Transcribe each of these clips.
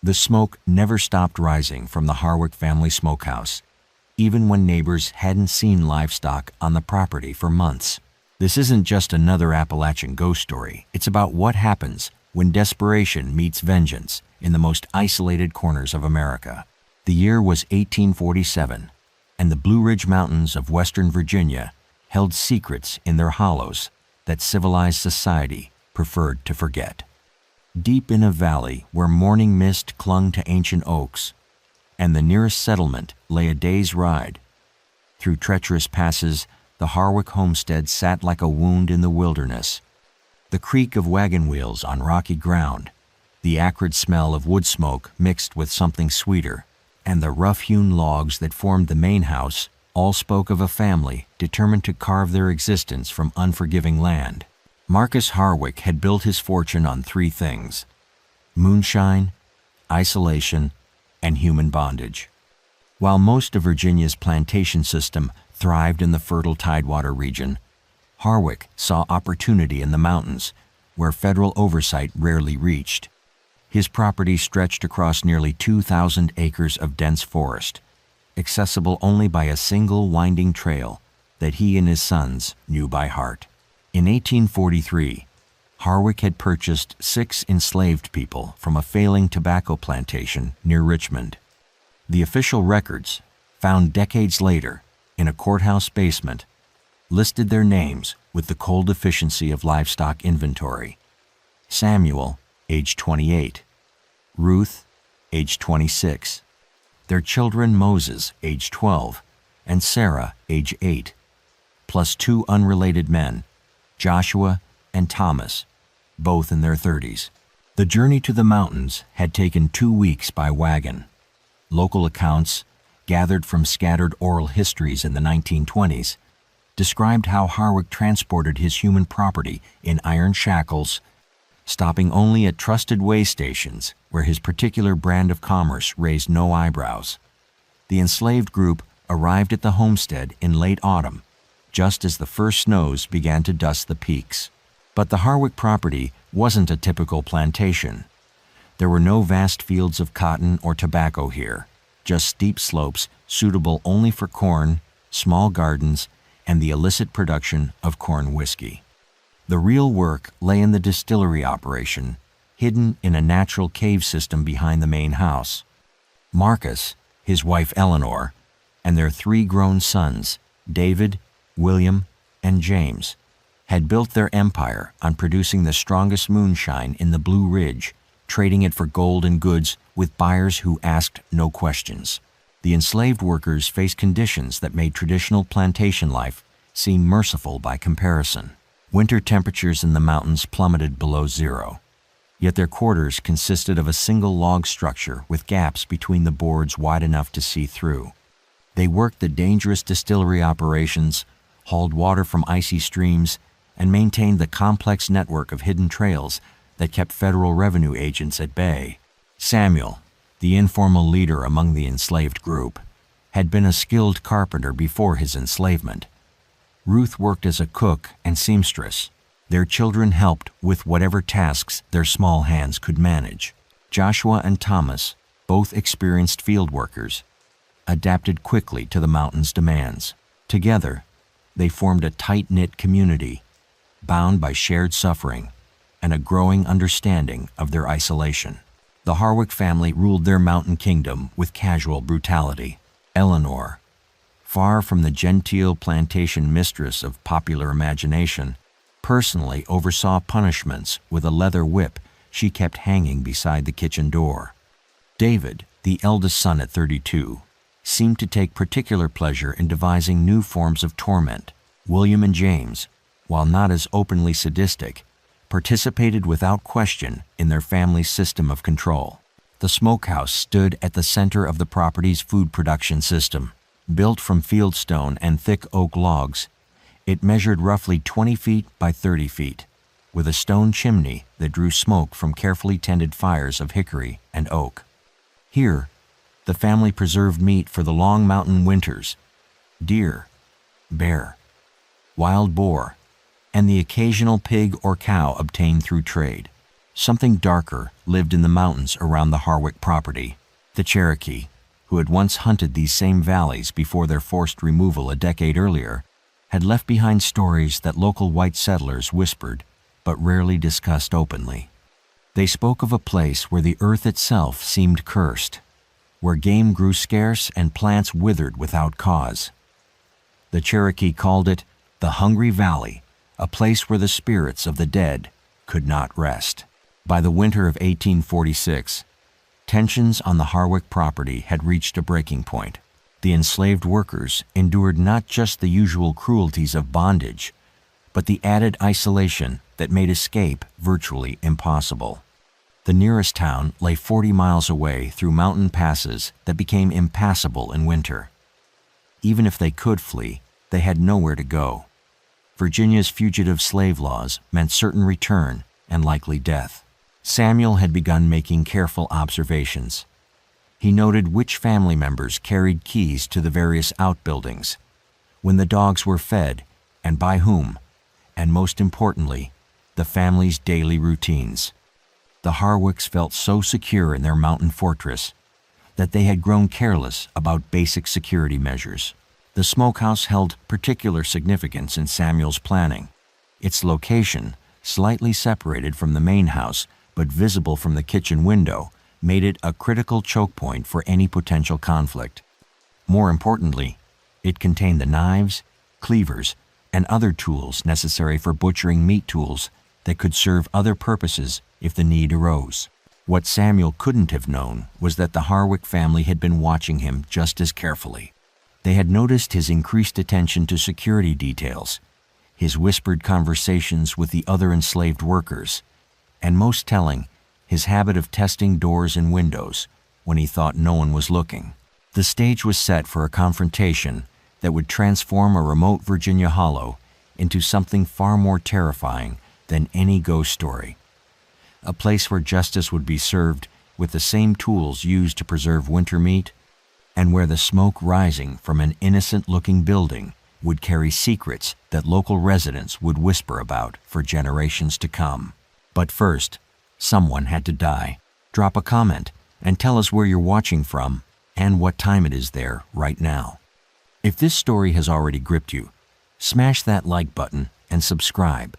The smoke never stopped rising from the Harwick family smokehouse, even when neighbors hadn't seen livestock on the property for months. This isn't just another Appalachian ghost story. It's about what happens when desperation meets vengeance in the most isolated corners of America. The year was 1847, and the Blue Ridge Mountains of Western Virginia held secrets in their hollows that civilized society preferred to forget. Deep in a valley where morning mist clung to ancient oaks, and the nearest settlement lay a day's ride, through treacherous passes, the Harwick homestead sat like a wound in the wilderness. The creak of wagon wheels on rocky ground, the acrid smell of wood smoke mixed with something sweeter, and the rough-hewn logs that formed the main house all spoke of a family determined to carve their existence from unforgiving land. Marcus Harwick had built his fortune on three things: moonshine, isolation, and human bondage. While most of Virginia's plantation system thrived in the fertile Tidewater region, Harwick saw opportunity in the mountains, where federal oversight rarely reached. His property stretched across nearly 2,000 acres of dense forest, accessible only by a single winding trail that he and his sons knew by heart. In 1843, Harwick had purchased 6 enslaved people from a failing tobacco plantation near Richmond. The official records, found decades later in a courthouse basement, listed their names with the cold efficiency of livestock inventory. Samuel, age 28, Ruth, age 26, their children Moses, age 12, and Sarah, age 8, plus 2 unrelated men, Joshua and Thomas, both in their 30s. The journey to the mountains had taken 2 weeks by wagon. Local accounts, gathered from scattered oral histories in the 1920s, described how Harwick transported his human property in iron shackles, stopping only at trusted way stations where his particular brand of commerce raised no eyebrows. The enslaved group arrived at the homestead in late autumn, just as the first snows began to dust the peaks. But the Harwick property wasn't a typical plantation. There were no vast fields of cotton or tobacco here, just steep slopes suitable only for corn, small gardens, and the illicit production of corn whiskey. The real work lay in the distillery operation, hidden in a natural cave system behind the main house. Marcus, his wife Eleanor, and their 3 grown sons, David, William, and James, had built their empire on producing the strongest moonshine in the Blue Ridge, trading it for gold and goods with buyers who asked no questions. The enslaved workers faced conditions that made traditional plantation life seem merciful by comparison. Winter temperatures in the mountains plummeted below zero, yet their quarters consisted of a single log structure with gaps between the boards wide enough to see through. They worked the dangerous distillery operations, hauled water from icy streams, and maintained the complex network of hidden trails that kept federal revenue agents at bay. Samuel, the informal leader among the enslaved group, had been a skilled carpenter before his enslavement. Ruth worked as a cook and seamstress. Their children helped with whatever tasks their small hands could manage. Joshua and Thomas, both experienced field workers, adapted quickly to the mountain's demands. Together, they formed a tight-knit community, bound by shared suffering and a growing understanding of their isolation. The Harwick family ruled their mountain kingdom with casual brutality. Eleanor, far from the genteel plantation mistress of popular imagination, personally oversaw punishments with a leather whip she kept hanging beside the kitchen door. David, the eldest son at 32, seemed to take particular pleasure in devising new forms of torment. William and James, while not as openly sadistic, participated without question in their family's system of control. The smokehouse stood at the center of the property's food production system. Built from fieldstone and thick oak logs, it measured roughly 20 feet by 30 feet, with a stone chimney that drew smoke from carefully tended fires of hickory and oak. Here, the family preserved meat for the long mountain winters: deer, bear, wild boar, and the occasional pig or cow obtained through trade. Something darker lived in the mountains around the Harwick property. The Cherokee, who had once hunted these same valleys before their forced removal a decade earlier, had left behind stories that local white settlers whispered but rarely discussed openly. They spoke of a place where the earth itself seemed cursed, where game grew scarce and plants withered without cause. The Cherokee called it the Hungry Valley, a place where the spirits of the dead could not rest. By the winter of 1846, tensions on the Harwick property had reached a breaking point. The enslaved workers endured not just the usual cruelties of bondage, but the added isolation that made escape virtually impossible. The nearest town lay 40 miles away through mountain passes that became impassable in winter. Even if they could flee, they had nowhere to go. Virginia's fugitive slave laws meant certain return and likely death. Samuel had begun making careful observations. He noted which family members carried keys to the various outbuildings, when the dogs were fed, and by whom, and most importantly, the family's daily routines. The Harwicks felt so secure in their mountain fortress that they had grown careless about basic security measures. The smokehouse held particular significance in Samuel's planning. Its location, slightly separated from the main house but visible from the kitchen window, made it a critical choke point for any potential conflict. More importantly, it contained the knives, cleavers, and other tools necessary for butchering meat tools that could serve other purposes if the need arose. What Samuel couldn't have known was that the Harwick family had been watching him just as carefully. They had noticed his increased attention to security details, his whispered conversations with the other enslaved workers, and most telling, his habit of testing doors and windows when he thought no one was looking. The stage was set for a confrontation that would transform a remote Virginia hollow into something far more terrifying than any ghost story. A place where justice would be served with the same tools used to preserve winter meat, and where the smoke rising from an innocent-looking building would carry secrets that local residents would whisper about for generations to come. But first, someone had to die. Drop a comment and tell us where you're watching from and what time it is there right now. If this story has already gripped you, smash that like button and subscribe,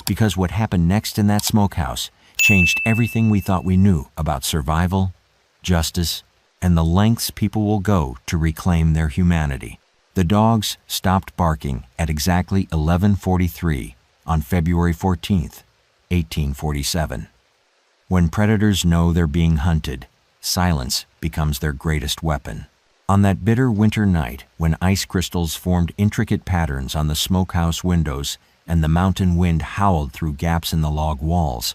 because what happened next in that smokehouse changed everything we thought we knew about survival, justice, and the lengths people will go to reclaim their humanity. The dogs stopped barking at exactly 11:43 on February 14th, 1847. When predators know they're being hunted, silence becomes their greatest weapon. On that bitter winter night, when ice crystals formed intricate patterns on the smokehouse windows and the mountain wind howled through gaps in the log walls,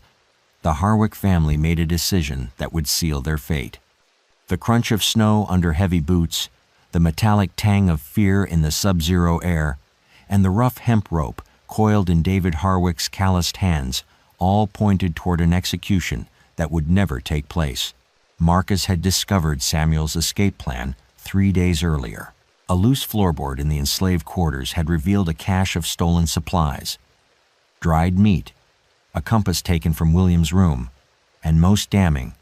the Harwick family made a decision that would seal their fate. The crunch of snow under heavy boots, the metallic tang of fear in the sub-zero air, and the rough hemp rope coiled in David Harwick's calloused hands all pointed toward an execution that would never take place. Marcus had discovered Samuel's escape plan 3 days earlier. A loose floorboard in the enslaved quarters had revealed a cache of stolen supplies, dried meat, a compass taken from William's room, and most damning,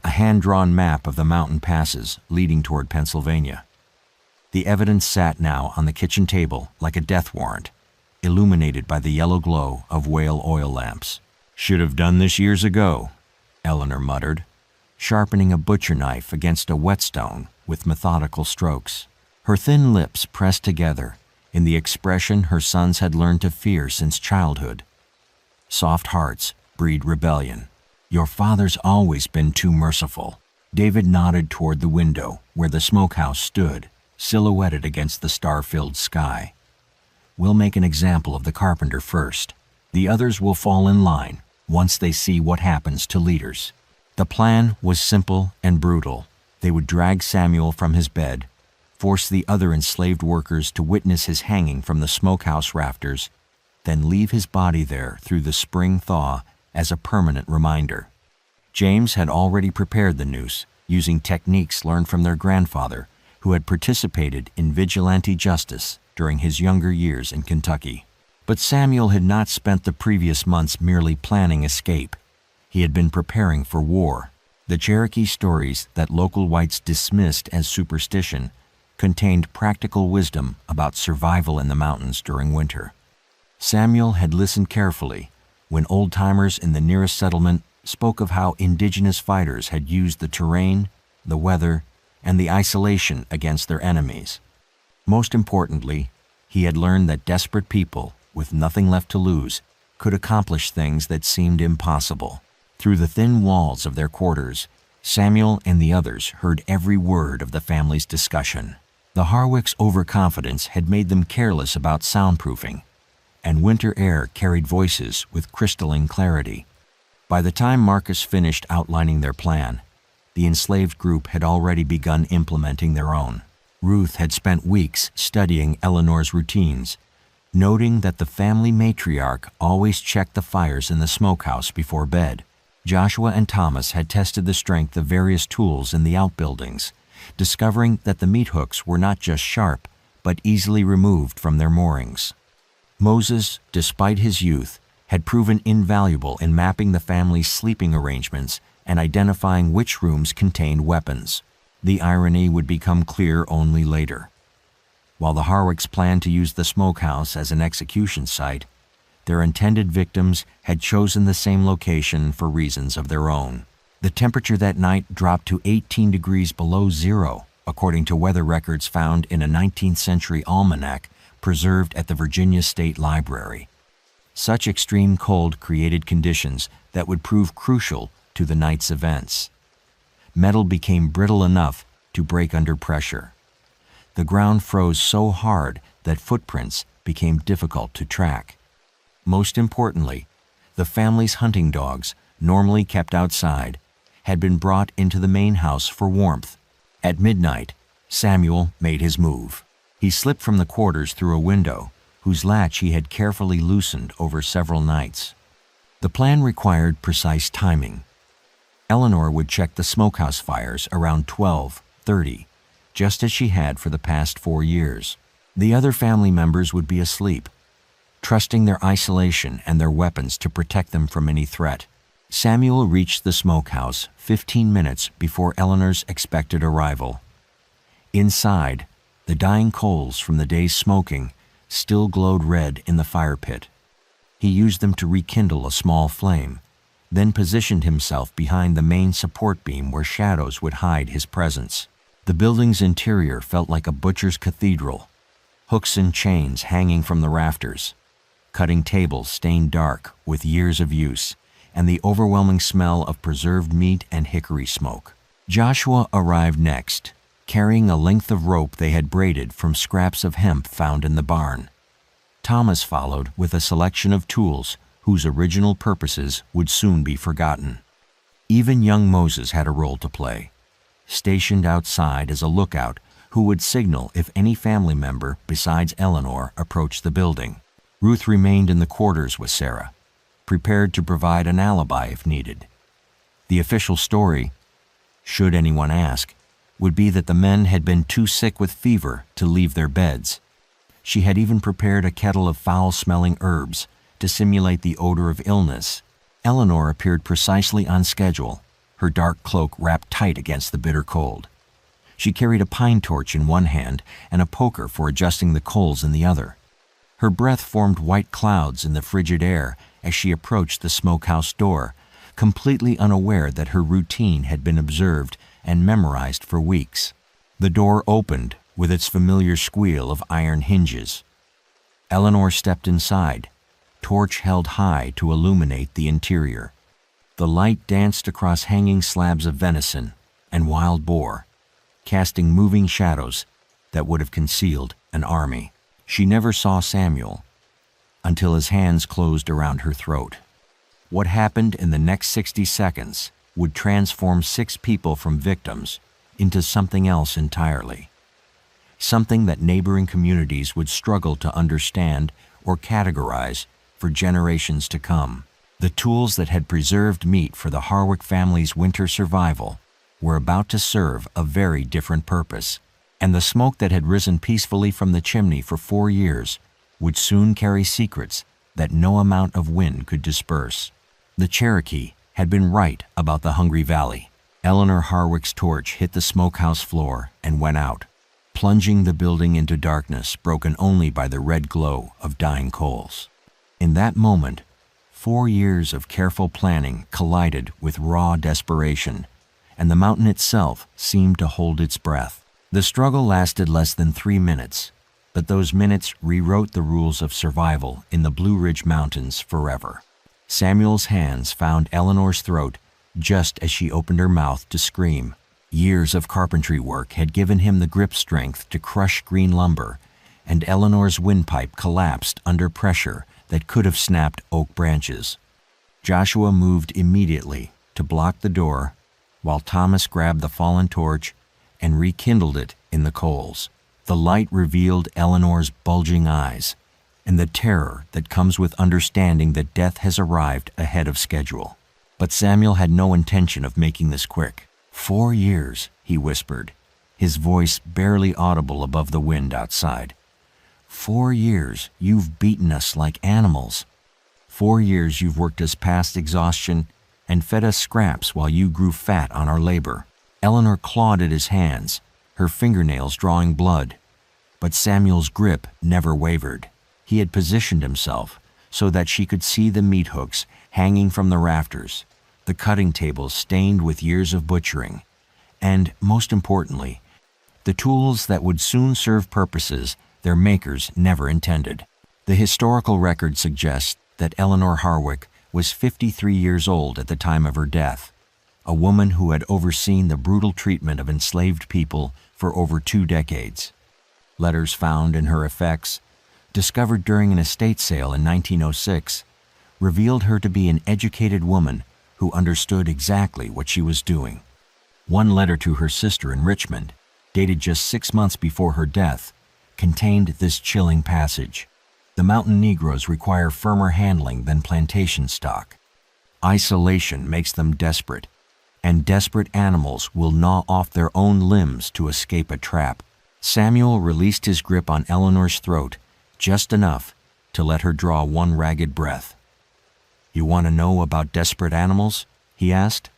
a hand-drawn map of the mountain passes leading toward Pennsylvania. The evidence sat now on the kitchen table like a death warrant, illuminated by the yellow glow of whale oil lamps. "Should have done this years ago," Eleanor muttered, sharpening a butcher knife against a whetstone with methodical strokes. Her thin lips pressed together in the expression her sons had learned to fear since childhood. Soft hearts breed rebellion. "Your father's always been too merciful." David nodded toward the window where the smokehouse stood, silhouetted against the star-filled sky. "We'll make an example of the carpenter first. The others will fall in line once they see what happens to leaders." The plan was simple and brutal. They would drag Samuel from his bed, force the other enslaved workers to witness his hanging from the smokehouse rafters, then leave his body there through the spring thaw as a permanent reminder. James had already prepared the noose, using techniques learned from their grandfather, who had participated in vigilante justice during his younger years in Kentucky. But Samuel had not spent the previous months merely planning escape. He had been preparing for war. The Cherokee stories that local whites dismissed as superstition contained practical wisdom about survival in the mountains during winter. Samuel had listened carefully when old-timers in the nearest settlement spoke of how indigenous fighters had used the terrain, the weather, and the isolation against their enemies. Most importantly, he had learned that desperate people, with nothing left to lose, could accomplish things that seemed impossible. Through the thin walls of their quarters, Samuel and the others heard every word of the family's discussion. The Harwicks' overconfidence had made them careless about soundproofing, and winter air carried voices with crystalline clarity. By the time Marcus finished outlining their plan, the enslaved group had already begun implementing their own. Ruth had spent weeks studying Eleanor's routines, noting that the family matriarch always checked the fires in the smokehouse before bed. Joshua and Thomas had tested the strength of various tools in the outbuildings, discovering that the meat hooks were not just sharp, but easily removed from their moorings. Moses, despite his youth, had proven invaluable in mapping the family's sleeping arrangements and identifying which rooms contained weapons. The irony would become clear only later. While the Harwicks planned to use the smokehouse as an execution site, their intended victims had chosen the same location for reasons of their own. The temperature that night dropped to 18 degrees below zero, according to weather records found in a 19th century almanac preserved at the Virginia State Library. Such extreme cold created conditions that would prove crucial to the night's events. Metal became brittle enough to break under pressure. The ground froze so hard that footprints became difficult to track. Most importantly, the family's hunting dogs, normally kept outside, had been brought into the main house for warmth. At midnight, Samuel made his move. He slipped from the quarters through a window, whose latch he had carefully loosened over several nights. The plan required precise timing. Eleanor would check the smokehouse fires around 12:30, just as she had for the past 4 years. The other family members would be asleep, trusting their isolation and their weapons to protect them from any threat. Samuel reached the smokehouse 15 minutes before Eleanor's expected arrival. Inside, the dying coals from the day's smoking still glowed red in the fire pit. He used them to rekindle a small flame, then positioned himself behind the main support beam where shadows would hide his presence. The building's interior felt like a butcher's cathedral, hooks and chains hanging from the rafters, cutting tables stained dark with years of use, and the overwhelming smell of preserved meat and hickory smoke. Joshua arrived next, carrying a length of rope they had braided from scraps of hemp found in the barn. Thomas followed with a selection of tools whose original purposes would soon be forgotten. Even young Moses had a role to play, stationed outside as a lookout who would signal if any family member besides Eleanor approached the building. Ruth remained in the quarters with Sarah, prepared to provide an alibi if needed. The official story, should anyone ask, would be that the men had been too sick with fever to leave their beds. She had even prepared a kettle of foul-smelling herbs to simulate the odor of illness. Eleanor appeared precisely on schedule, her dark cloak wrapped tight against the bitter cold. She carried a pine torch in one hand and a poker for adjusting the coals in the other. Her breath formed white clouds in the frigid air as she approached the smokehouse door, completely unaware that her routine had been observed and memorized for weeks. The door opened with its familiar squeal of iron hinges. Eleanor stepped inside, torch held high to illuminate the interior. The light danced across hanging slabs of venison and wild boar, casting moving shadows that would have concealed an army. She never saw Samuel until his hands closed around her throat. What happened in the next 60 seconds would transform 6 people from victims into something else entirely, something that neighboring communities would struggle to understand or categorize for generations to come. The tools that had preserved meat for the Harwick family's winter survival were about to serve a very different purpose, and the smoke that had risen peacefully from the chimney for 4 years would soon carry secrets that no amount of wind could disperse. The Cherokee had been right about the Hungry Valley. Eleanor Harwick's torch hit the smokehouse floor and went out, plunging the building into darkness broken only by the red glow of dying coals. In that moment, 4 years of careful planning collided with raw desperation, and the mountain itself seemed to hold its breath. The struggle lasted less than 3 minutes, but those minutes rewrote the rules of survival in the Blue Ridge Mountains forever. Samuel's hands found Eleanor's throat just as she opened her mouth to scream. Years of carpentry work had given him the grip strength to crush green lumber, and Eleanor's windpipe collapsed under pressure that could have snapped oak branches. Joshua moved immediately to block the door, while Thomas grabbed the fallen torch and rekindled it in the coals. The light revealed Eleanor's bulging eyes and the terror that comes with understanding that death has arrived ahead of schedule. But Samuel had no intention of making this quick. 4 years, he whispered, his voice barely audible above the wind outside. 4 years you've beaten us like animals. 4 years you've worked us past exhaustion and fed us scraps while you grew fat on our labor. Eleanor clawed at his hands, her fingernails drawing blood. But Samuel's grip never wavered. He had positioned himself so that she could see the meat hooks hanging from the rafters, the cutting tables stained with years of butchering, and, most importantly, the tools that would soon serve purposes their makers never intended. The historical record suggests that Eleanor Harwick was 53 years old at the time of her death, a woman who had overseen the brutal treatment of enslaved people for over 2 decades. Letters found in her effects, discovered during an estate sale in 1906, revealed her to be an educated woman who understood exactly what she was doing. One letter to her sister in Richmond, dated just 6 months before her death, contained this chilling passage. The mountain Negroes require firmer handling than plantation stock. Isolation makes them desperate, and desperate animals will gnaw off their own limbs to escape a trap. Samuel released his grip on Eleanor's throat just enough to let her draw one ragged breath. "You want to know about desperate animals?" he asked.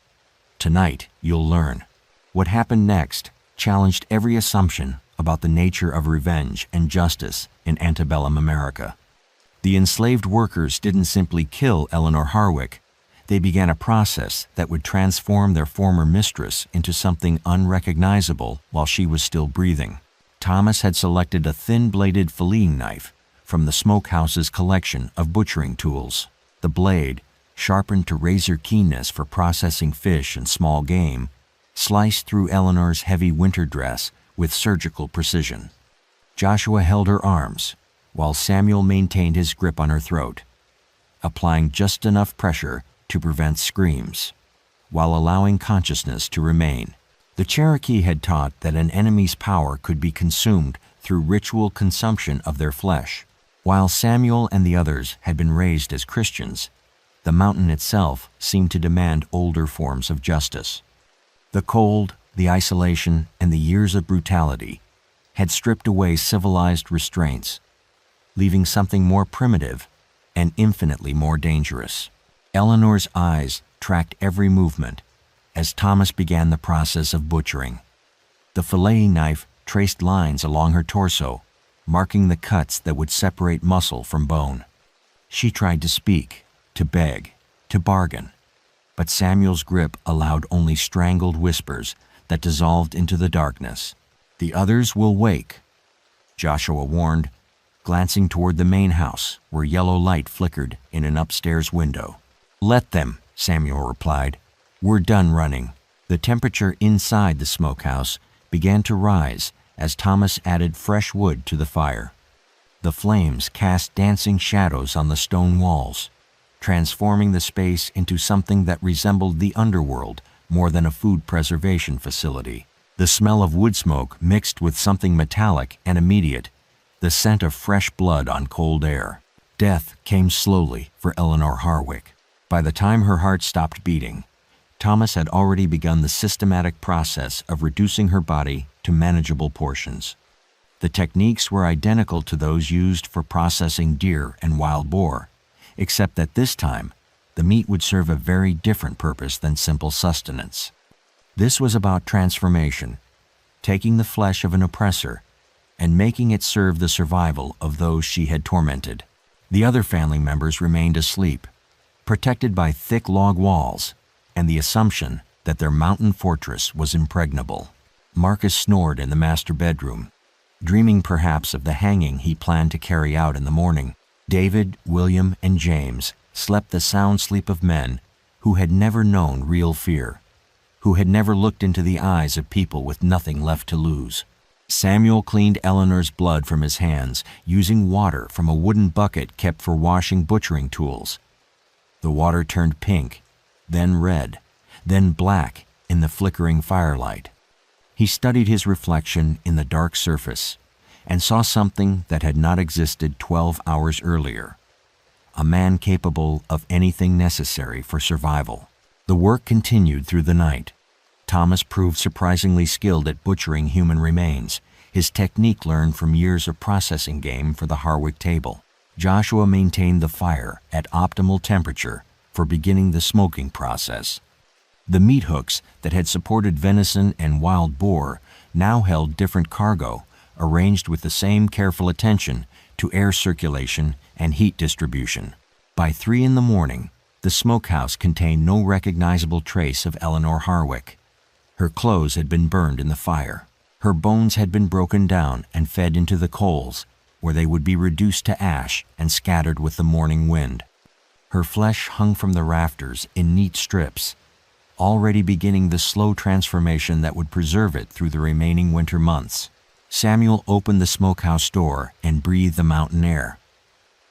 "Tonight, you'll learn." What happened next challenged every assumption about the nature of revenge and justice in antebellum America. The enslaved workers didn't simply kill Eleanor Harwick. They began a process that would transform their former mistress into something unrecognizable while she was still breathing. Thomas had selected a thin-bladed filleting knife from the smokehouse's collection of butchering tools. The blade, sharpened to razor keenness for processing fish and small game, sliced through Eleanor's heavy winter dress with surgical precision. Joshua held her arms, while Samuel maintained his grip on her throat, applying just enough pressure to prevent screams, while allowing consciousness to remain. The Cherokee had taught that an enemy's power could be consumed through ritual consumption of their flesh. While Samuel and the others had been raised as Christians, the mountain itself seemed to demand older forms of justice. The cold, the isolation, and the years of brutality had stripped away civilized restraints, leaving something more primitive and infinitely more dangerous. Eleanor's eyes tracked every movement as Thomas began the process of butchering. The filleting knife traced lines along her torso, marking the cuts that would separate muscle from bone. She tried to speak, to beg, to bargain, but Samuel's grip allowed only strangled whispers that dissolved into the darkness. "The others will wake," Joshua warned, glancing toward the main house where yellow light flickered in an upstairs window. "Let them," Samuel replied. "We're done running." The temperature inside the smokehouse began to rise as Thomas added fresh wood to the fire. The flames cast dancing shadows on the stone walls, transforming the space into something that resembled the underworld more than a food preservation facility. The smell of wood smoke mixed with something metallic and immediate, the scent of fresh blood on cold air. Death came slowly for Eleanor Harwick. By the time her heart stopped beating, Thomas had already begun the systematic process of reducing her body to manageable portions. The techniques were identical to those used for processing deer and wild boar, except that this time, the meat would serve a very different purpose than simple sustenance. This was about transformation, taking the flesh of an oppressor and making it serve the survival of those she had tormented. The other family members remained asleep, protected by thick log walls and the assumption that their mountain fortress was impregnable. Marcus snored in the master bedroom, dreaming perhaps of the hanging he planned to carry out in the morning. David, William, and James slept the sound sleep of men who had never known real fear, who had never looked into the eyes of people with nothing left to lose. Samuel cleaned Eleanor's blood from his hands using water from a wooden bucket kept for washing butchering tools. The water turned pink, then red, then black in the flickering firelight. He studied his reflection in the dark surface and saw something that had not existed 12 hours earlier. A man capable of anything necessary for survival. The work continued through the night. Thomas proved surprisingly skilled at butchering human remains, his technique learned from years of processing game for the Harwick table. Joshua maintained the fire at optimal temperature for beginning the smoking process. The meat hooks that had supported venison and wild boar now held different cargo, arranged with the same careful attention to air circulation and heat distribution. By 3 a.m, the smokehouse contained no recognizable trace of Eleanor Harwick. Her clothes had been burned in the fire. Her bones had been broken down and fed into the coals, where they would be reduced to ash and scattered with the morning wind. Her flesh hung from the rafters in neat strips, already beginning the slow transformation that would preserve it through the remaining winter months. Samuel opened the smokehouse door and breathed the mountain air.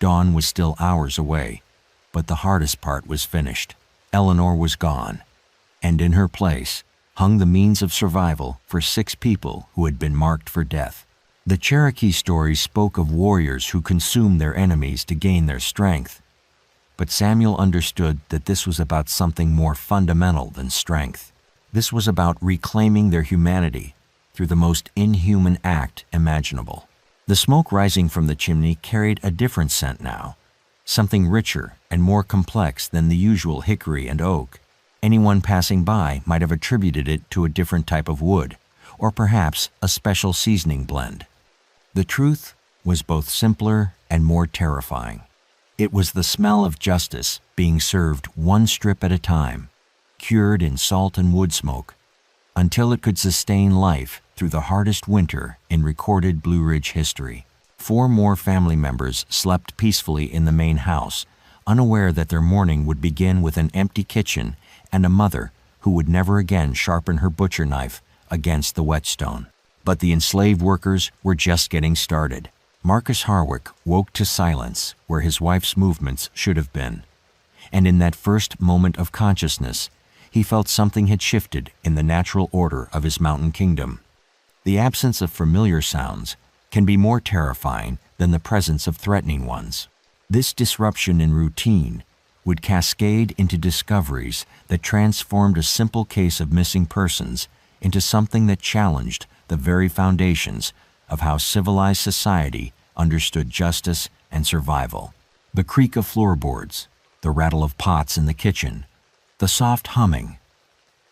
Dawn was still hours away, but the hardest part was finished. Eleanor was gone, and in her place hung the means of survival for 6 people who had been marked for death. The Cherokee stories spoke of warriors who consumed their enemies to gain their strength, but Samuel understood that this was about something more fundamental than strength. This was about reclaiming their humanity through the most inhuman act imaginable. The smoke rising from the chimney carried a different scent now, something richer and more complex than the usual hickory and oak. Anyone passing by might have attributed it to a different type of wood, or perhaps a special seasoning blend. The truth was both simpler and more terrifying. It was the smell of justice being served one strip at a time, cured in salt and wood smoke, until it could sustain life through the hardest winter in recorded Blue Ridge history. 4 more family members slept peacefully in the main house, unaware that their morning would begin with an empty kitchen and a mother who would never again sharpen her butcher knife against the whetstone. But the enslaved workers were just getting started. Marcus Harwick woke to silence where his wife's movements should have been, and in that first moment of consciousness, he felt something had shifted in the natural order of his mountain kingdom. The absence of familiar sounds can be more terrifying than the presence of threatening ones. This disruption in routine would cascade into discoveries that transformed a simple case of missing persons into something that challenged the very foundations of how civilized society understood justice and survival. The creak of floorboards, the rattle of pots in the kitchen, the soft humming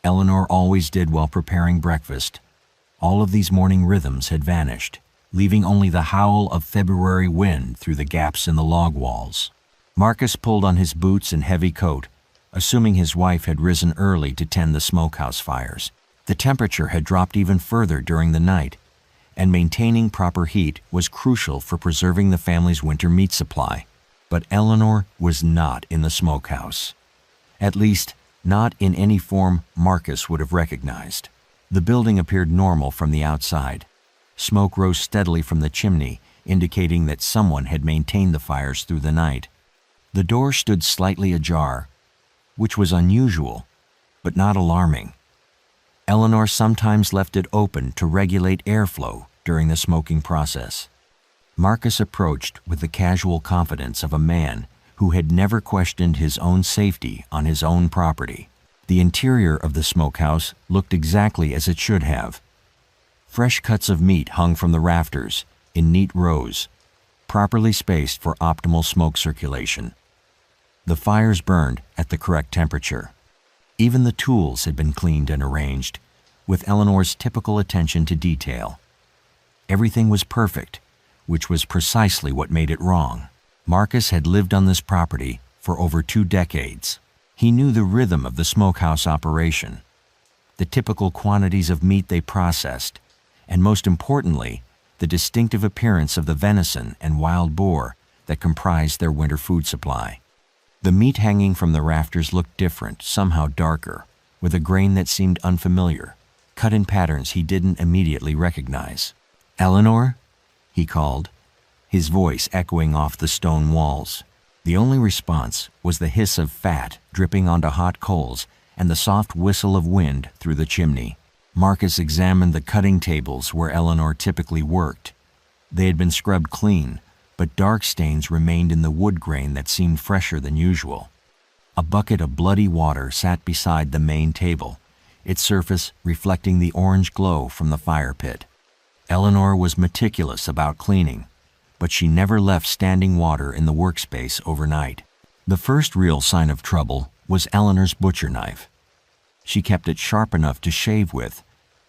Eleanor always did while preparing breakfast, all of these morning rhythms had vanished, leaving only the howl of February wind through the gaps in the log walls. Marcus pulled on his boots and heavy coat, assuming his wife had risen early to tend the smokehouse fires. The temperature had dropped even further during the night, and maintaining proper heat was crucial for preserving the family's winter meat supply. But Eleanor was not in the smokehouse. At least, not in any form Marcus would have recognized. The building appeared normal from the outside. Smoke rose steadily from the chimney, indicating that someone had maintained the fires through the night. The door stood slightly ajar, which was unusual, but not alarming. Eleanor sometimes left it open to regulate airflow during the smoking process. Marcus approached with the casual confidence of a man who had never questioned his own safety on his own property. The interior of the smokehouse looked exactly as it should have. Fresh cuts of meat hung from the rafters in neat rows, properly spaced for optimal smoke circulation. The fires burned at the correct temperature. Even the tools had been cleaned and arranged, with Eleanor's typical attention to detail. Everything was perfect, which was precisely what made it wrong. Marcus had lived on this property for over 2 decades. He knew the rhythm of the smokehouse operation, the typical quantities of meat they processed, and most importantly, the distinctive appearance of the venison and wild boar that comprised their winter food supply. The meat hanging from the rafters looked different, somehow darker, with a grain that seemed unfamiliar, cut in patterns he didn't immediately recognize. "Eleanor?" he called, his voice echoing off the stone walls. The only response was the hiss of fat dripping onto hot coals and the soft whistle of wind through the chimney. Marcus examined the cutting tables where Eleanor typically worked. They had been scrubbed clean, but dark stains remained in the wood grain that seemed fresher than usual. A bucket of bloody water sat beside the main table, its surface reflecting the orange glow from the fire pit. Eleanor was meticulous about cleaning, but she never left standing water in the workspace overnight. The first real sign of trouble was Eleanor's butcher knife. She kept it sharp enough to shave with,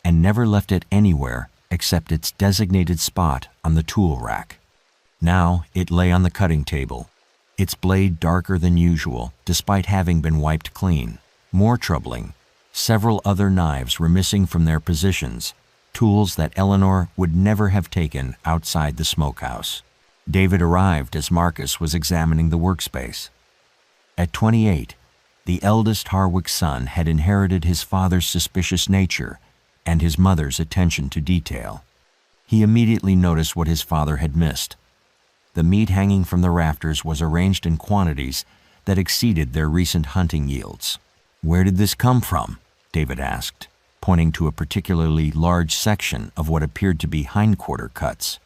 and never left it anywhere except its designated spot on the tool rack. Now it lay on the cutting table, its blade darker than usual despite having been wiped clean. More troubling, several other knives were missing from their positions, tools that Eleanor would never have taken outside the smokehouse. David arrived as Marcus was examining the workspace. At 28, the eldest Harwick son had inherited his father's suspicious nature and his mother's attention to detail. He immediately noticed what his father had missed. The meat hanging from the rafters was arranged in quantities that exceeded their recent hunting yields. "Where did this come from?" David asked, pointing to a particularly large section of what appeared to be hindquarter cuts.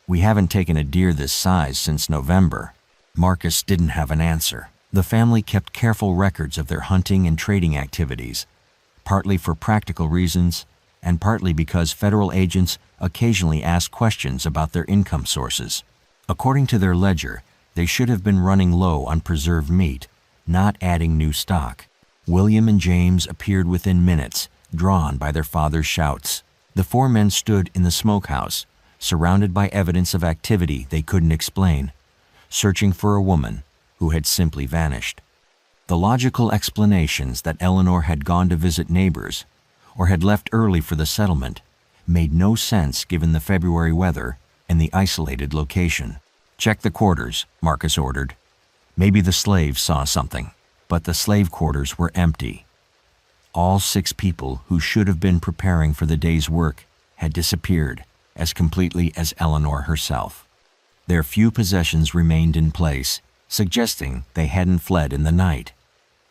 "We haven't taken a deer this size since November." Marcus didn't have an answer. The family kept careful records of their hunting and trading activities, partly for practical reasons and partly because federal agents occasionally asked questions about their income sources. According to their ledger, they should have been running low on preserved meat, not adding new stock. William and James appeared within minutes, drawn by their father's shouts. The 4 men stood in the smokehouse, surrounded by evidence of activity they couldn't explain, searching for a woman who had simply vanished. The logical explanations that Eleanor had gone to visit neighbors or had left early for the settlement made no sense given the February weather and the isolated location. "Check the quarters," Marcus ordered. Maybe the slaves saw something, but the slave quarters were empty. All 6 people who should have been preparing for the day's work had disappeared as completely as Eleanor herself. Their few possessions remained in place, suggesting they hadn't fled in the night.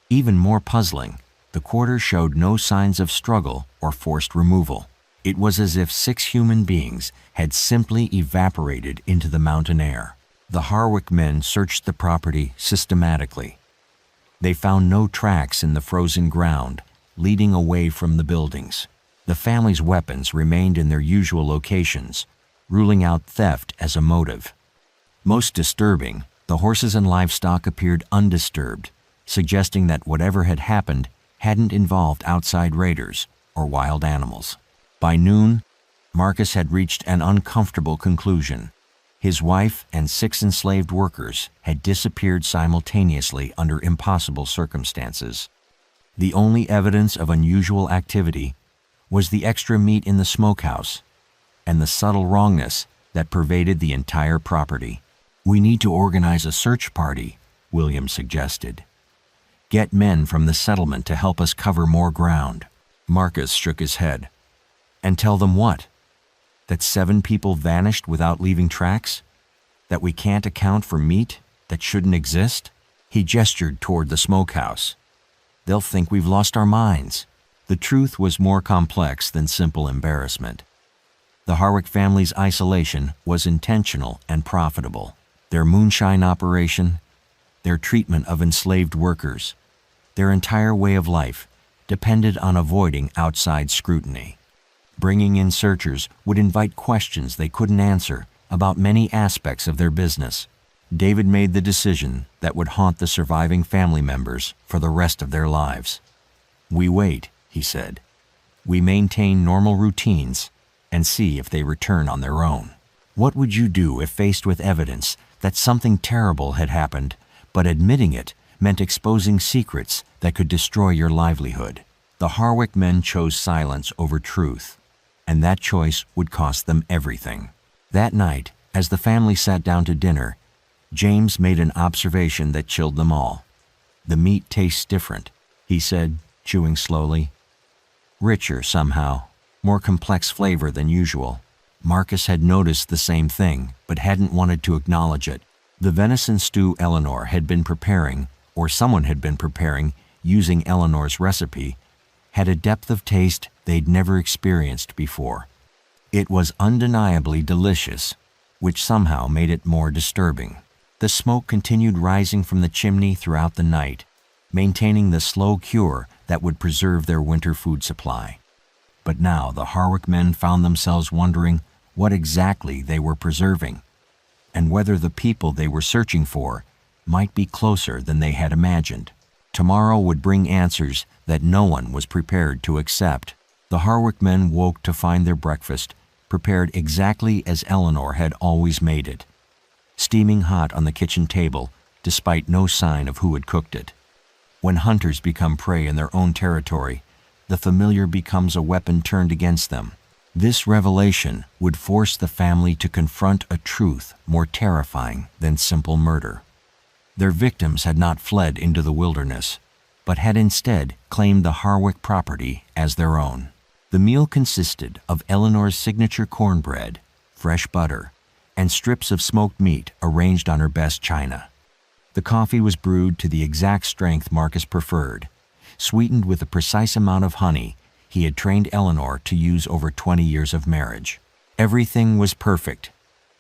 Even more puzzling, the quarters showed no signs of struggle or forced removal. It was as if 6 human beings had simply evaporated into the mountain air. The Harwick men searched the property systematically. They found no tracks in the frozen ground leading away from the buildings. The family's weapons remained in their usual locations, ruling out theft as a motive. Most disturbing, the horses and livestock appeared undisturbed, suggesting that whatever had happened hadn't involved outside raiders or wild animals. By noon, Marcus had reached an uncomfortable conclusion. His wife and 6 enslaved workers had disappeared simultaneously under impossible circumstances. The only evidence of unusual activity was the extra meat in the smokehouse and the subtle wrongness that pervaded the entire property. "We need to organize a search party," William suggested. "Get men from the settlement to help us cover more ground." Marcus shook his head. "And tell them what? That 7 people vanished without leaving tracks? That we can't account for meat that shouldn't exist?" He gestured toward the smokehouse. "They'll think we've lost our minds." The truth was more complex than simple embarrassment. The Harwick family's isolation was intentional and profitable. Their moonshine operation, their treatment of enslaved workers, their entire way of life depended on avoiding outside scrutiny. Bringing in searchers would invite questions they couldn't answer about many aspects of their business. David made the decision that would haunt the surviving family members for the rest of their lives. "We wait," he said. "We maintain normal routines and see if they return on their own." What would you do if faced with evidence that something terrible had happened, but admitting it meant exposing secrets that could destroy your livelihood? The Harwick men chose silence over truth, and that choice would cost them everything. That night, as the family sat down to dinner, James made an observation that chilled them all. "The meat tastes different," he said, chewing slowly. "Richer somehow, more complex flavor than usual." Marcus had noticed the same thing, but hadn't wanted to acknowledge it. The venison stew Eleanor had been preparing, or someone had been preparing, using Eleanor's recipe, had a depth of taste they'd never experienced before. It was undeniably delicious, which somehow made it more disturbing. The smoke continued rising from the chimney throughout the night, maintaining the slow cure that would preserve their winter food supply. But now the Harwick men found themselves wondering what exactly they were preserving, and whether the people they were searching for might be closer than they had imagined. Tomorrow would bring answers that no one was prepared to accept. The Harwick men woke to find their breakfast prepared exactly as Eleanor had always made it, steaming hot on the kitchen table despite no sign of who had cooked it. When hunters become prey in their own territory, the familiar becomes a weapon turned against them. This revelation would force the family to confront a truth more terrifying than simple murder. Their victims had not fled into the wilderness, but had instead claimed the Harwick property as their own. The meal consisted of Eleanor's signature cornbread, fresh butter, and strips of smoked meat arranged on her best china. The coffee was brewed to the exact strength Marcus preferred, sweetened with the precise amount of honey he had trained Eleanor to use over 20 years of marriage. Everything was perfect,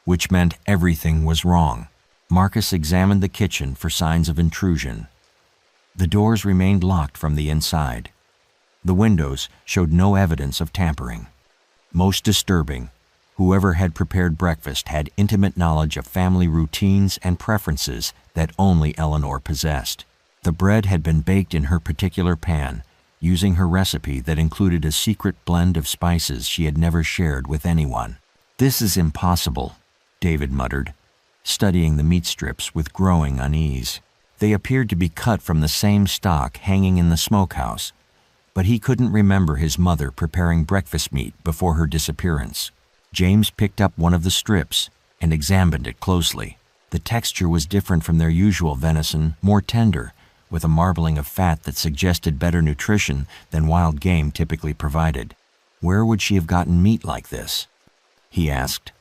which meant everything was wrong. Marcus examined the kitchen for signs of intrusion. The doors remained locked from the inside. The windows showed no evidence of tampering. Most disturbing, whoever had prepared breakfast had intimate knowledge of family routines and preferences that only Eleanor possessed. The bread had been baked in her particular pan, using her recipe that included a secret blend of spices she had never shared with anyone. "This is impossible," David muttered, studying the meat strips with growing unease. They appeared to be cut from the same stock hanging in the smokehouse, but he couldn't remember his mother preparing breakfast meat before her disappearance. James picked up one of the strips and examined it closely. The texture was different from their usual venison, more tender, with a marbling of fat that suggested better nutrition than wild game typically provided. "Where would she have gotten meat like this?" he asked.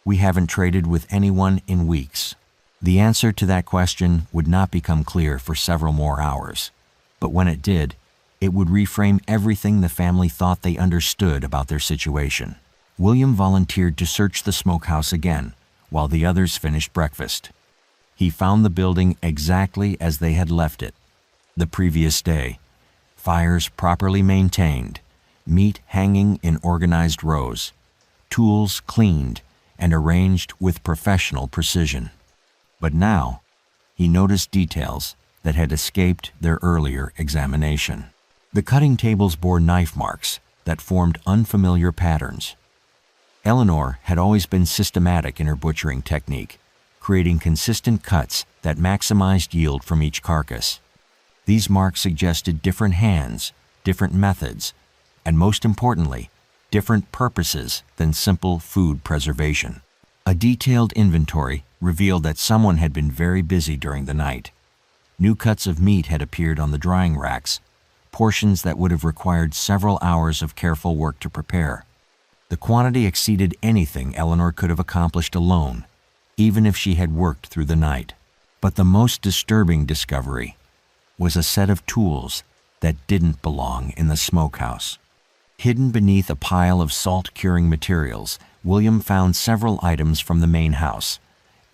"We haven't traded with anyone in weeks." The answer to that question would not become clear for several more hours, but when it did, it would reframe everything the family thought they understood about their situation. William volunteered to search the smokehouse again while the others finished breakfast. He found the building exactly as they had left it the previous day, fires properly maintained, meat hanging in organized rows, tools cleaned and arranged with professional precision. But now, he noticed details that had escaped their earlier examination. The cutting tables bore knife marks that formed unfamiliar patterns. Eleanor had always been systematic in her butchering technique, creating consistent cuts that maximized yield from each carcass. These marks suggested different hands, different methods, and most importantly, different purposes than simple food preservation. A detailed inventory revealed that someone had been very busy during the night. New cuts of meat had appeared on the drying racks, portions that would have required several hours of careful work to prepare. The quantity exceeded anything Eleanor could have accomplished alone, even if she had worked through the night. But the most disturbing discovery was a set of tools that didn't belong in the smokehouse. Hidden beneath a pile of salt-curing materials, William found several items from the main house: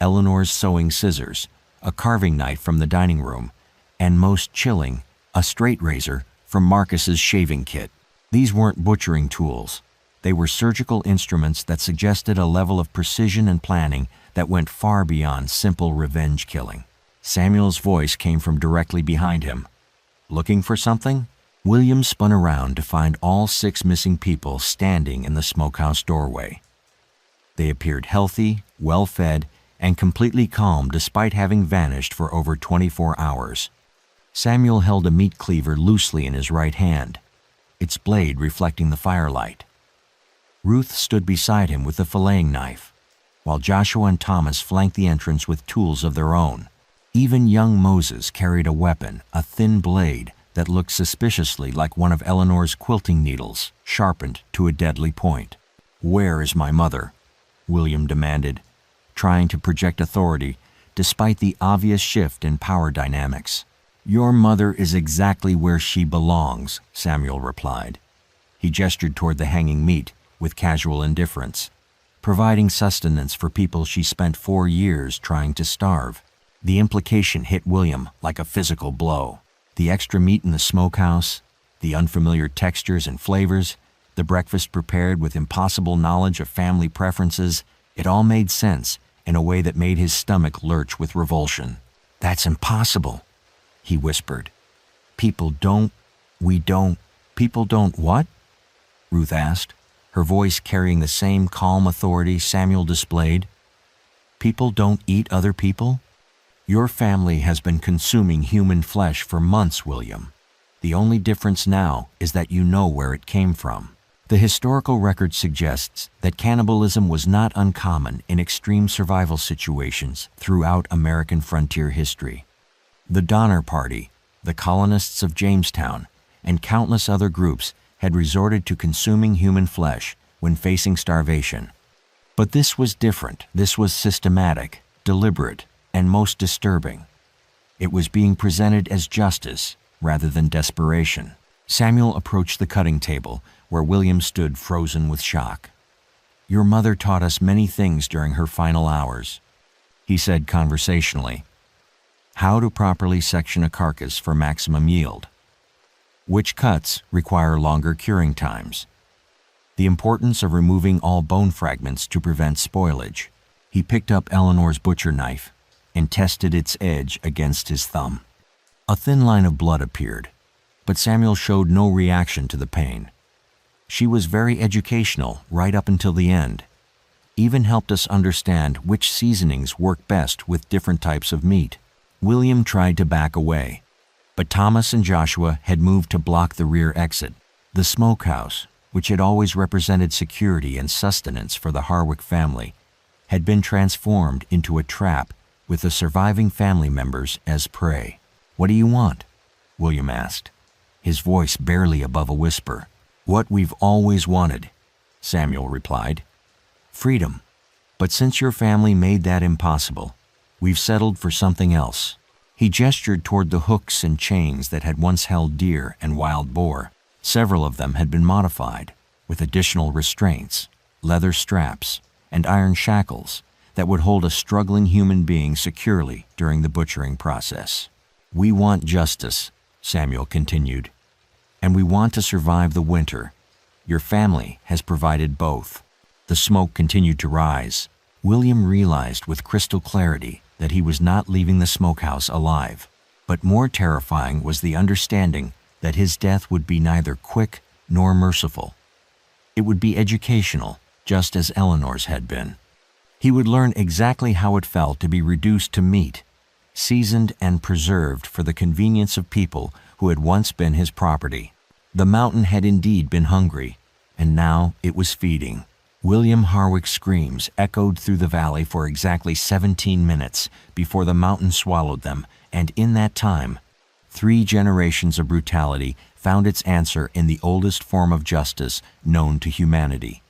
Eleanor's sewing scissors, a carving knife from the dining room, and most chilling, a straight razor from Marcus's shaving kit. These weren't butchering tools. They were surgical instruments that suggested a level of precision and planning that went far beyond simple revenge killing. Samuel's voice came from directly behind him. "Looking for something?" William spun around to find all 6 missing people standing in the smokehouse doorway. They appeared healthy, well-fed, and completely calm despite having vanished for over 24 hours. Samuel held a meat cleaver loosely in his right hand, its blade reflecting the firelight. Ruth stood beside him with a filleting knife, while Joshua and Thomas flanked the entrance with tools of their own. Even young Moses carried a weapon, a thin blade that looked suspiciously like one of Eleanor's quilting needles, sharpened to a deadly point. "Where is my mother?" William demanded, trying to project authority despite the obvious shift in power dynamics. "Your mother is exactly where she belongs," Samuel replied. He gestured toward the hanging meat with casual indifference, providing sustenance for people she spent 4 years trying to starve. The implication hit William like a physical blow. The extra meat in the smokehouse, the unfamiliar textures and flavors, the breakfast prepared with impossible knowledge of family preferences, it all made sense in a way that made his stomach lurch with revulsion. "That's impossible," he whispered. People don't what?" Ruth asked, her voice carrying the same calm authority Samuel displayed. "People don't eat other people? Your family has been consuming human flesh for months, William. The only difference now is that you know where it came from." The historical record suggests that cannibalism was not uncommon in extreme survival situations throughout American frontier history. The Donner Party, the colonists of Jamestown, and countless other groups had resorted to consuming human flesh when facing starvation. But this was different. This was systematic, deliberate, and most disturbing. It was being presented as justice rather than desperation. Samuel approached the cutting table where William stood frozen with shock. "Your mother taught us many things during her final hours," he said conversationally. "How to properly section a carcass for maximum yield. Which cuts require longer curing times. The importance of removing all bone fragments to prevent spoilage." He picked up Eleanor's butcher knife and tested its edge against his thumb. A thin line of blood appeared, but Samuel showed no reaction to the pain. She was very educational right up until the end, even helped us understand which seasonings work best with different types of meat. William tried to back away, but Thomas and Joshua had moved to block the rear exit. The smokehouse, which had always represented security and sustenance for the Harwick family, had been transformed into a trap with the surviving family members as prey. "What do you want?" William asked, his voice barely above a whisper. "What we've always wanted," Samuel replied. "Freedom. But since your family made that impossible, we've settled for something else." He gestured toward the hooks and chains that had once held deer and wild boar. Several of them had been modified, with additional restraints, leather straps, and iron shackles that would hold a struggling human being securely during the butchering process. "We want justice," Samuel continued, "and we want to survive the winter. Your family has provided both." The smoke continued to rise. William realized with crystal clarity that he was not leaving the smokehouse alive. But more terrifying was the understanding that his death would be neither quick nor merciful. It would be educational, just as Eleanor's had been. He would learn exactly how it felt to be reduced to meat, seasoned and preserved for the convenience of people who had once been his property. The mountain had indeed been hungry, and now it was feeding. William Harwick's screams echoed through the valley for exactly 17 minutes before the mountain swallowed them, and in that time, 3 generations of brutality found its answer in the oldest form of justice known to humanity.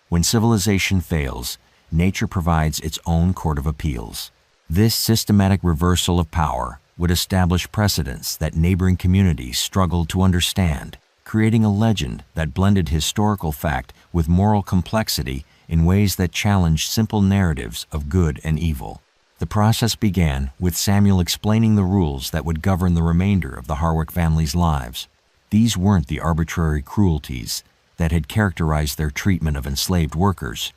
When civilization fails, nature provides its own court of appeals. This systematic reversal of power would establish precedents that neighboring communities struggled to understand, creating a legend that blended historical fact with moral complexity in ways that challenged simple narratives of good and evil. The process began with Samuel explaining the rules that would govern the remainder of the Harwick family's lives. These weren't the arbitrary cruelties, that had characterized their treatment of enslaved workers,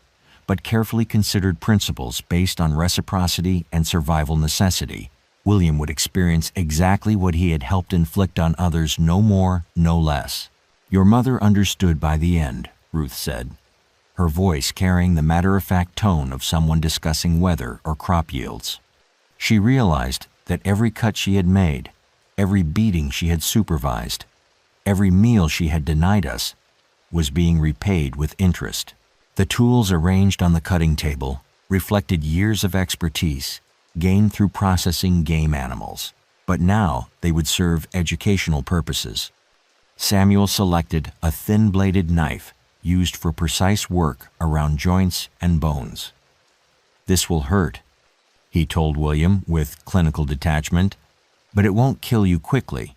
but carefully considered principles based on reciprocity and survival necessity, William would experience exactly what he had helped inflict on others, no more, no less. "Your mother understood by the end," Ruth said, her voice carrying the matter-of-fact tone of someone discussing weather or crop yields. She realized that every cut she had made, every beating she had supervised, every meal she had denied us, was being repaid with interest. The tools arranged on the cutting table reflected years of expertise gained through processing game animals, but now they would serve educational purposes. Samuel selected a thin-bladed knife used for precise work around joints and bones. "This will hurt," he told William with clinical detachment, "but it won't kill you quickly.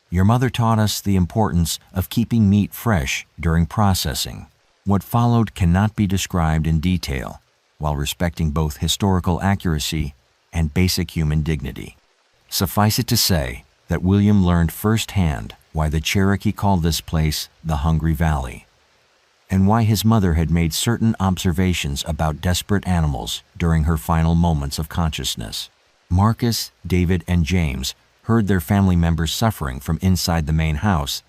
Your mother taught us the importance of keeping meat fresh during processing." What followed cannot be described in detail, while respecting both historical accuracy and basic human dignity. Suffice it to say that William learned firsthand why the Cherokee called this place the Hungry Valley, and why his mother had made certain observations about desperate animals during her final moments of consciousness. Marcus, David, and James heard their family members suffering from inside the main house,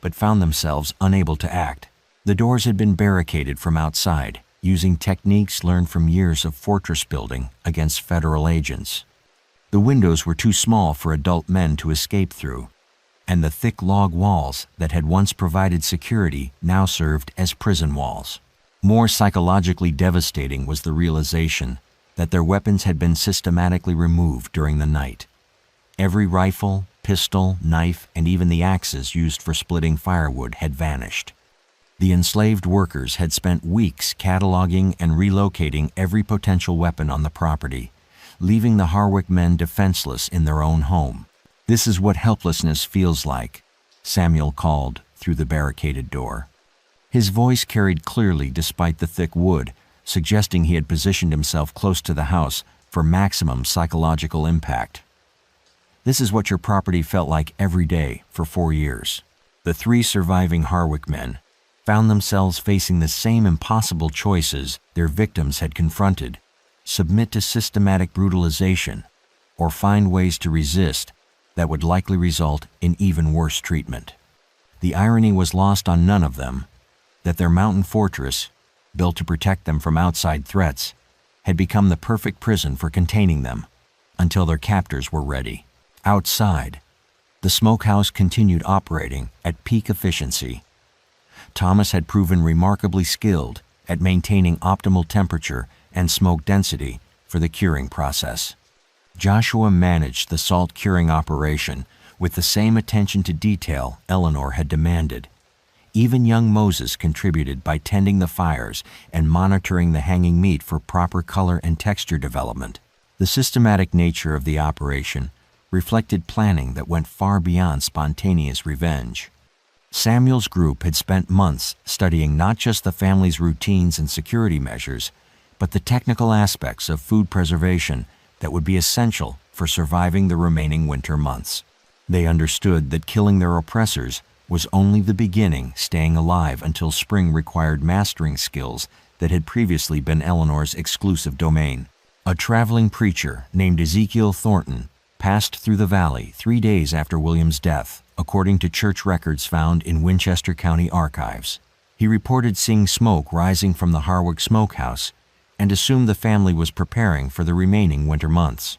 but found themselves unable to act. The doors had been barricaded from outside, using techniques learned from years of fortress building against federal agents. The windows were too small for adult men to escape through, and the thick log walls that had once provided security now served as prison walls. More psychologically devastating was the realization that their weapons had been systematically removed during the night. Every rifle, pistol, knife, and even the axes used for splitting firewood had vanished. The enslaved workers had spent weeks cataloging and relocating every potential weapon on the property, leaving the Harwick men defenseless in their own home. "This is what helplessness feels like," Samuel called through the barricaded door. His voice carried clearly despite the thick wood, suggesting he had positioned himself close to the house for maximum psychological impact. "This is what your property felt like every day for 4 years." The 3 surviving Harwick men found themselves facing the same impossible choices their victims had confronted: submit to systematic brutalization, or find ways to resist that would likely result in even worse treatment. The irony was lost on none of them that their mountain fortress, built to protect them from outside threats, had become the perfect prison for containing them until their captors were ready. Outside, the smokehouse continued operating at peak efficiency. Thomas had proven remarkably skilled at maintaining optimal temperature and smoke density for the curing process. Joshua managed the salt curing operation with the same attention to detail Eleanor had demanded. Even young Moses contributed by tending the fires and monitoring the hanging meat for proper color and texture development. The systematic nature of the operation reflected planning that went far beyond spontaneous revenge. Samuel's group had spent months studying not just the family's routines and security measures, but the technical aspects of food preservation that would be essential for surviving the remaining winter months. They understood that killing their oppressors was only the beginning. Staying alive until spring required mastering skills that had previously been Eleanor's exclusive domain. A traveling preacher named Ezekiel Thornton passed through the valley 3 days after William's death, according to church records found in Winchester County archives. He reported seeing smoke rising from the Harwick smokehouse and assumed the family was preparing for the remaining winter months.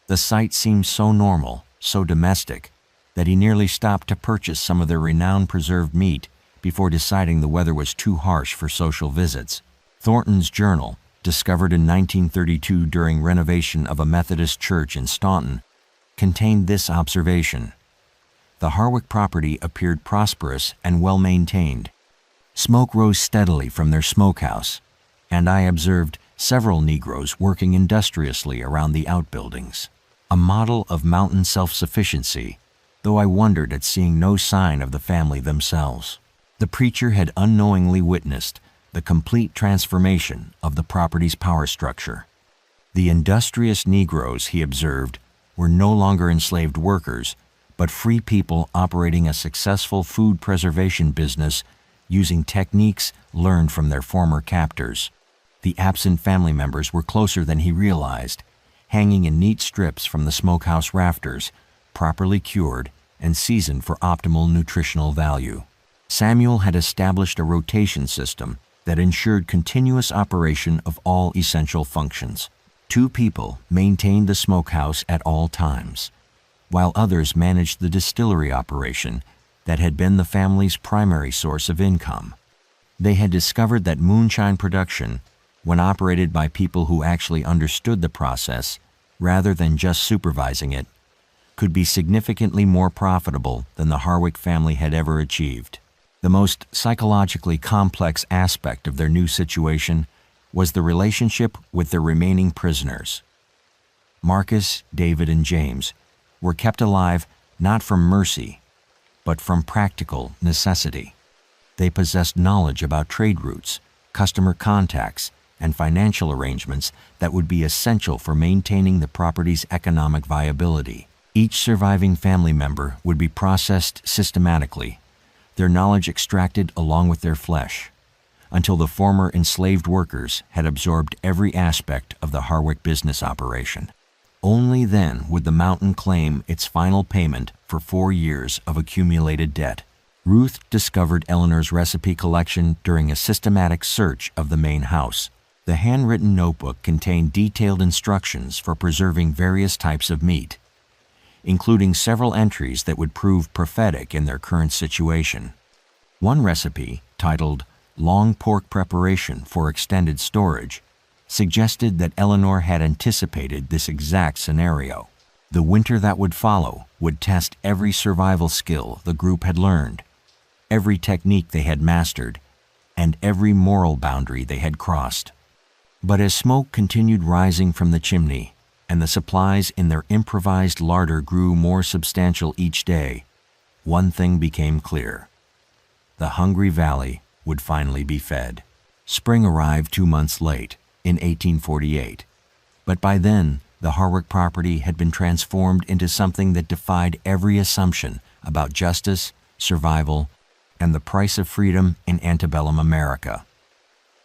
The sight seemed so normal, so domestic, that he nearly stopped to purchase some of their renowned preserved meat before deciding the weather was too harsh for social visits. Thornton's journal, discovered in 1932 during renovation of a Methodist church in Staunton, contained this observation: the Harwick property appeared prosperous and well-maintained. Smoke rose steadily from their smokehouse, and I observed several Negroes working industriously around the outbuildings. A model of mountain self-sufficiency, though I wondered at seeing no sign of the family themselves. The preacher had unknowingly witnessed the complete transformation of the property's power structure. The industrious Negroes, he observed, were no longer enslaved workers, but free people operating a successful food preservation business using techniques learned from their former captors. The absent family members were closer than he realized, hanging in neat strips from the smokehouse rafters, properly cured and seasoned for optimal nutritional value. Samuel had established a rotation system that ensured continuous operation of all essential functions. 2 people maintained the smokehouse at all times, while others managed the distillery operation that had been the family's primary source of income. They had discovered that moonshine production, when operated by people who actually understood the process rather than just supervising it, could be significantly more profitable than the Harwick family had ever achieved. The most psychologically complex aspect of their new situation was the relationship with their remaining prisoners. Marcus, David, and James were kept alive not from mercy, but from practical necessity. They possessed knowledge about trade routes, customer contacts, and financial arrangements that would be essential for maintaining the property's economic viability. Each surviving family member would be processed systematically, their knowledge extracted along with their flesh, until the former enslaved workers had absorbed every aspect of the Harwick business operation. Only then would the mountain claim its final payment for 4 years of accumulated debt. Ruth discovered Eleanor's recipe collection during a systematic search of the main house. The handwritten notebook contained detailed instructions for preserving various types of meat, including several entries that would prove prophetic in their current situation. One recipe, titled Long Pork Preparation for Extended Storage, suggested that Eleanor had anticipated this exact scenario. The winter that would follow would test every survival skill the group had learned, every technique they had mastered, and every moral boundary they had crossed. But as smoke continued rising from the chimney, and the supplies in their improvised larder grew more substantial each day, one thing became clear. The hungry valley would finally be fed. Spring arrived 2 months late, in 1848, but by then the Harwick property had been transformed into something that defied every assumption about justice, survival, and the price of freedom in antebellum America.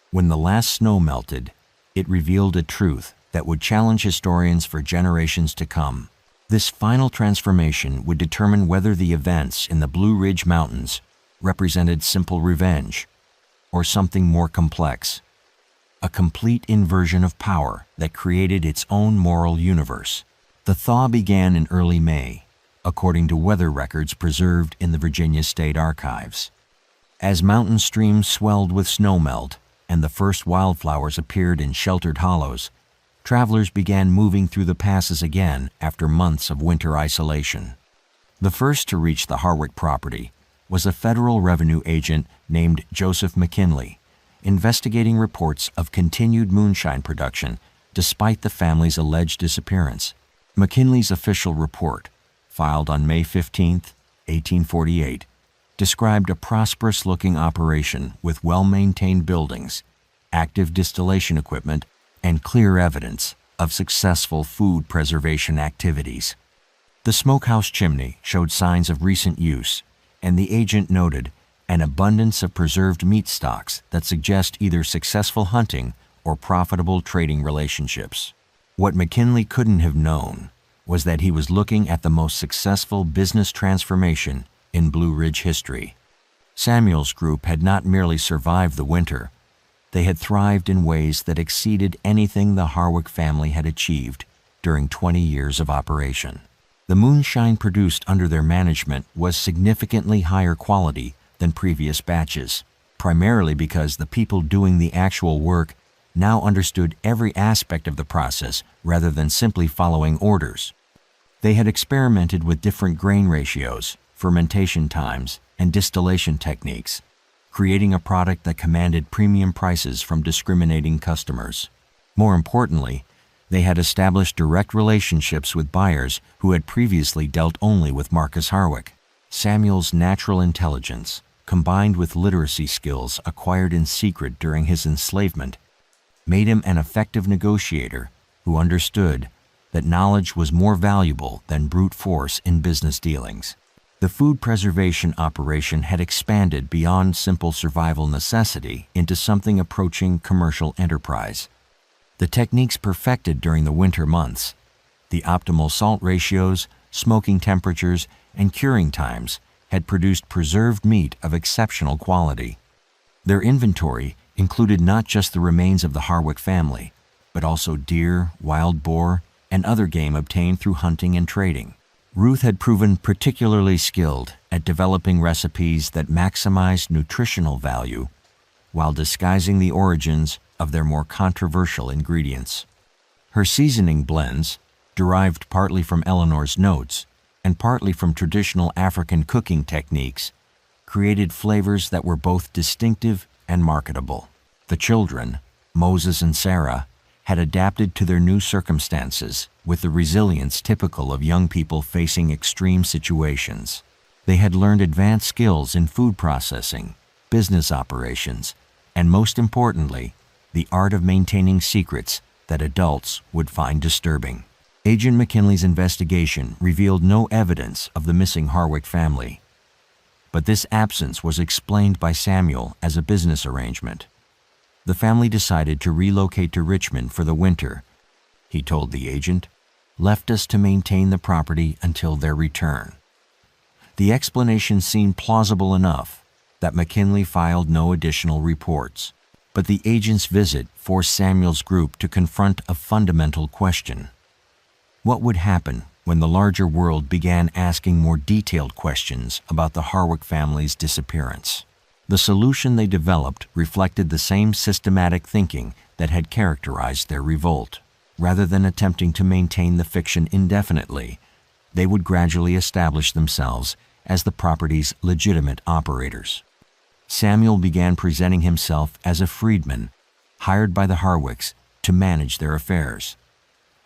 When the last snow melted, it revealed a truth that would challenge historians for generations to come. This final transformation would determine whether the events in the Blue Ridge Mountains represented simple revenge or something more complex, a complete inversion of power that created its own moral universe. The thaw began in early May, according to weather records preserved in the Virginia State Archives. As mountain streams swelled with snowmelt and the first wildflowers appeared in sheltered hollows, travelers began moving through the passes again after months of winter isolation. The first to reach the Harwick property was a federal revenue agent named Joseph McKinley, investigating reports of continued moonshine production despite the family's alleged disappearance. McKinley's official report, filed on May 15, 1848, described a prosperous-looking operation with well-maintained buildings, active distillation equipment, and clear evidence of successful food preservation activities. The smokehouse chimney showed signs of recent use, and the agent noted an abundance of preserved meat stocks that suggest either successful hunting or profitable trading relationships. What McKinley couldn't have known was that he was looking at the most successful business transformation in Blue Ridge history. Samuel's group had not merely survived the winter, they had thrived in ways that exceeded anything the Harwick family had achieved during 20 years of operation. The moonshine produced under their management was significantly higher quality than previous batches, primarily because the people doing the actual work now understood every aspect of the process rather than simply following orders. They had experimented with different grain ratios, fermentation times, and distillation techniques, creating a product that commanded premium prices from discriminating customers. More importantly, they had established direct relationships with buyers who had previously dealt only with Marcus Harwick. Samuel's natural intelligence, combined with literacy skills acquired in secret during his enslavement, made him an effective negotiator who understood that knowledge was more valuable than brute force in business dealings. The food preservation operation had expanded beyond simple survival necessity into something approaching commercial enterprise. The techniques perfected during the winter months, the optimal salt ratios, smoking temperatures, and curing times had produced preserved meat of exceptional quality. Their inventory included not just the remains of the Harwick family, but also deer, wild boar, and other game obtained through hunting and trading. Ruth had proven particularly skilled at developing recipes that maximized nutritional value while disguising the origins of their more controversial ingredients. Her seasoning blends, derived partly from Eleanor's notes and partly from traditional African cooking techniques, created flavors that were both distinctive and marketable. The children, Moses and Sarah, had adapted to their new circumstances with the resilience typical of young people facing extreme situations. They had learned advanced skills in food processing, business operations, and most importantly, the art of maintaining secrets that adults would find disturbing. Agent McKinley's investigation revealed no evidence of the missing Harwick family, but this absence was explained by Samuel as a business arrangement. The family decided to relocate to Richmond for the winter. He told the agent, "Left us to maintain the property until their return." The explanation seemed plausible enough that McKinley filed no additional reports, but the agent's visit forced Samuel's group to confront a fundamental question. What would happen when the larger world began asking more detailed questions about the Harwick family's disappearance? The solution they developed reflected the same systematic thinking that had characterized their revolt. Rather than attempting to maintain the fiction indefinitely, they would gradually establish themselves as the property's legitimate operators. Samuel began presenting himself as a freedman, hired by the Harwicks to manage their affairs,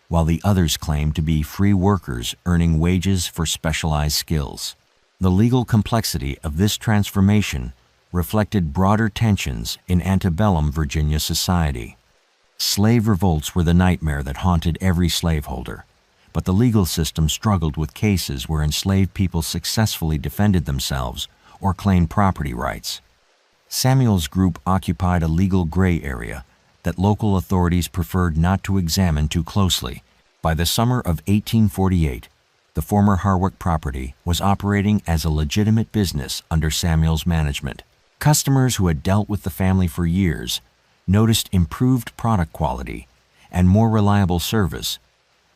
while the others claimed to be free workers earning wages for specialized skills. The legal complexity of this transformation reflected broader tensions in antebellum Virginia society. Slave revolts were the nightmare that haunted every slaveholder, but the legal system struggled with cases where enslaved people successfully defended themselves or claimed property rights. Samuel's group occupied a legal gray area that local authorities preferred not to examine too closely. By the summer of 1848, the former Harwick property was operating as a legitimate business under Samuel's management. Customers who had dealt with the family for years noticed improved product quality and more reliable service,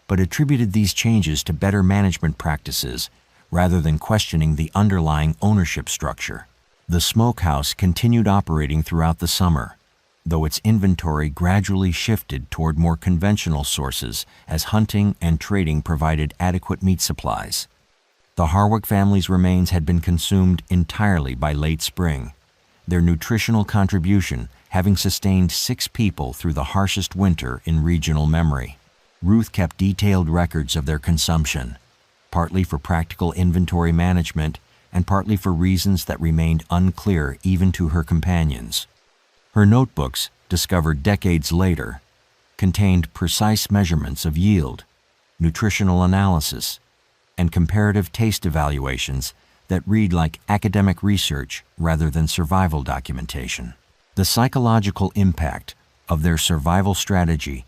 but attributed these changes to better management practices rather than questioning the underlying ownership structure. The smokehouse continued operating throughout the summer, though its inventory gradually shifted toward more conventional sources as hunting and trading provided adequate meat supplies. The Harwick family's remains had been consumed entirely by late spring, their nutritional contribution having sustained 6 people through the harshest winter in regional memory. Ruth kept detailed records of their consumption, partly for practical inventory management and partly for reasons that remained unclear even to her companions. Her notebooks, discovered decades later, contained precise measurements of yield, nutritional analysis, and comparative taste evaluations that read like academic research rather than survival documentation. The psychological impact of their survival strategy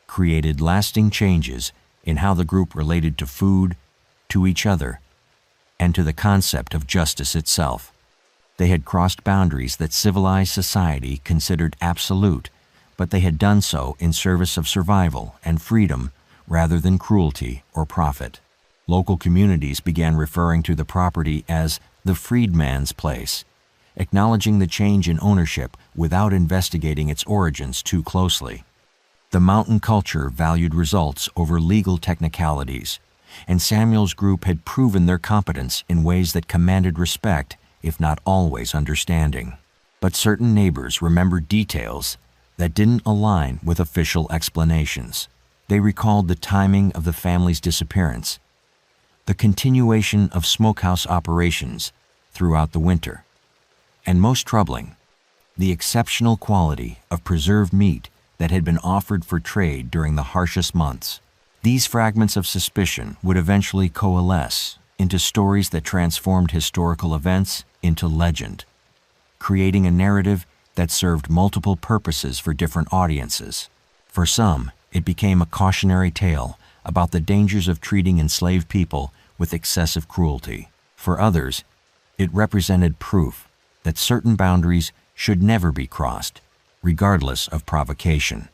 created lasting changes in how the group related to food, to each other, and to the concept of justice itself. They had crossed boundaries that civilized society considered absolute, but they had done so in service of survival and freedom rather than cruelty or profit. Local communities began referring to the property as the freedman's place, acknowledging the change in ownership without investigating its origins too closely. The mountain culture valued results over legal technicalities, and Samuel's group had proven their competence in ways that commanded respect, if not always understanding. But certain neighbors remembered details that didn't align with official explanations. They recalled the timing of the family's disappearance, the continuation of smokehouse operations throughout the winter, and most troubling, the exceptional quality of preserved meat that had been offered for trade during the harshest months. These fragments of suspicion would eventually coalesce into stories that transformed historical events into legend, creating a narrative that served multiple purposes for different audiences. For some, it became a cautionary tale about the dangers of treating enslaved people with excessive cruelty. For others, it represented proof that certain boundaries should never be crossed, regardless of provocation.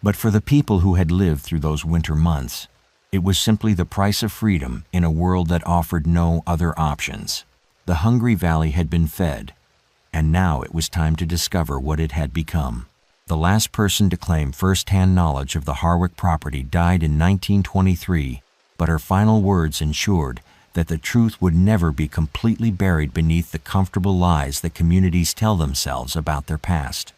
But for the people who had lived through those winter months, it was simply the price of freedom in a world that offered no other options. The hungry valley had been fed, and now it was time to discover what it had become. The last person to claim first-hand knowledge of the Harwick property died in 1923, but her final words ensured that the truth would never be completely buried beneath the comfortable lies that communities tell themselves about their past.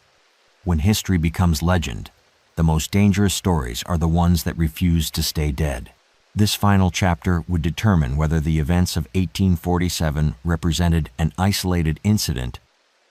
When history becomes legend, the most dangerous stories are the ones that refuse to stay dead. This final chapter would determine whether the events of 1847 represented an isolated incident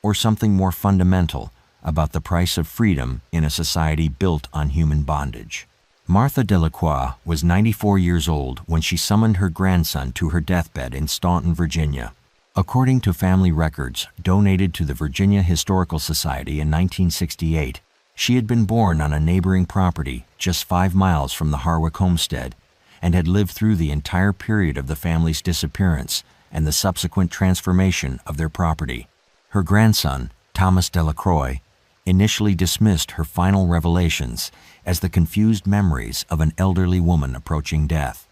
or something more fundamental about the price of freedom in a society built on human bondage. Martha Delacroix was 94 years old when she summoned her grandson to her deathbed in Staunton, Virginia. According to family records donated to the Virginia Historical Society in 1968, she had been born on a neighboring property just 5 miles from the Harwick homestead and had lived through the entire period of the family's disappearance and the subsequent transformation of their property. Her grandson, Thomas Delacroix, initially dismissed her final revelations as the confused memories of an elderly woman approaching death.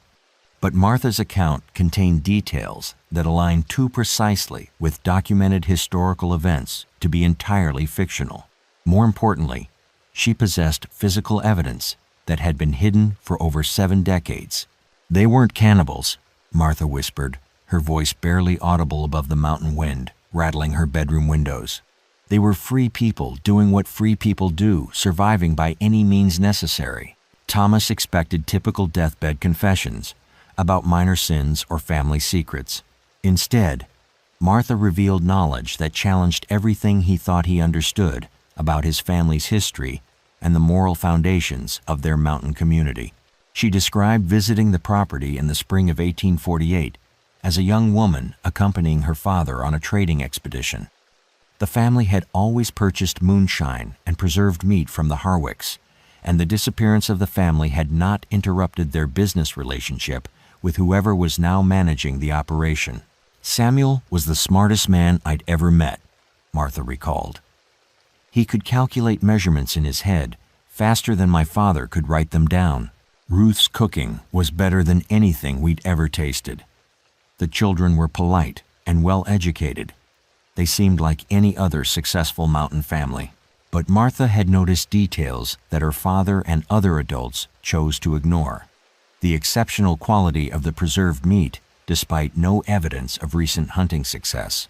But Martha's account contained details that aligned too precisely with documented historical events to be entirely fictional. More importantly, she possessed physical evidence that had been hidden for over 7 decades. "They weren't cannibals," Martha whispered, her voice barely audible above the mountain wind, rattling her bedroom windows. "They were free people doing what free people do, surviving by any means necessary." Thomas expected typical deathbed confessions about minor sins or family secrets. Instead, Martha revealed knowledge that challenged everything he thought he understood about his family's history and the moral foundations of their mountain community. She described visiting the property in the spring of 1848 as a young woman accompanying her father on a trading expedition. The family had always purchased moonshine and preserved meat from the Harwicks, and the disappearance of the family had not interrupted their business relationship with whoever was now managing the operation. "Samuel was the smartest man I'd ever met," Martha recalled. "He could calculate measurements in his head faster than my father could write them down. Ruth's cooking was better than anything we'd ever tasted. The children were polite and well-educated. They seemed like any other successful mountain family." But Martha had noticed details that her father and other adults chose to ignore. The exceptional quality of the preserved meat, despite no evidence of recent hunting success.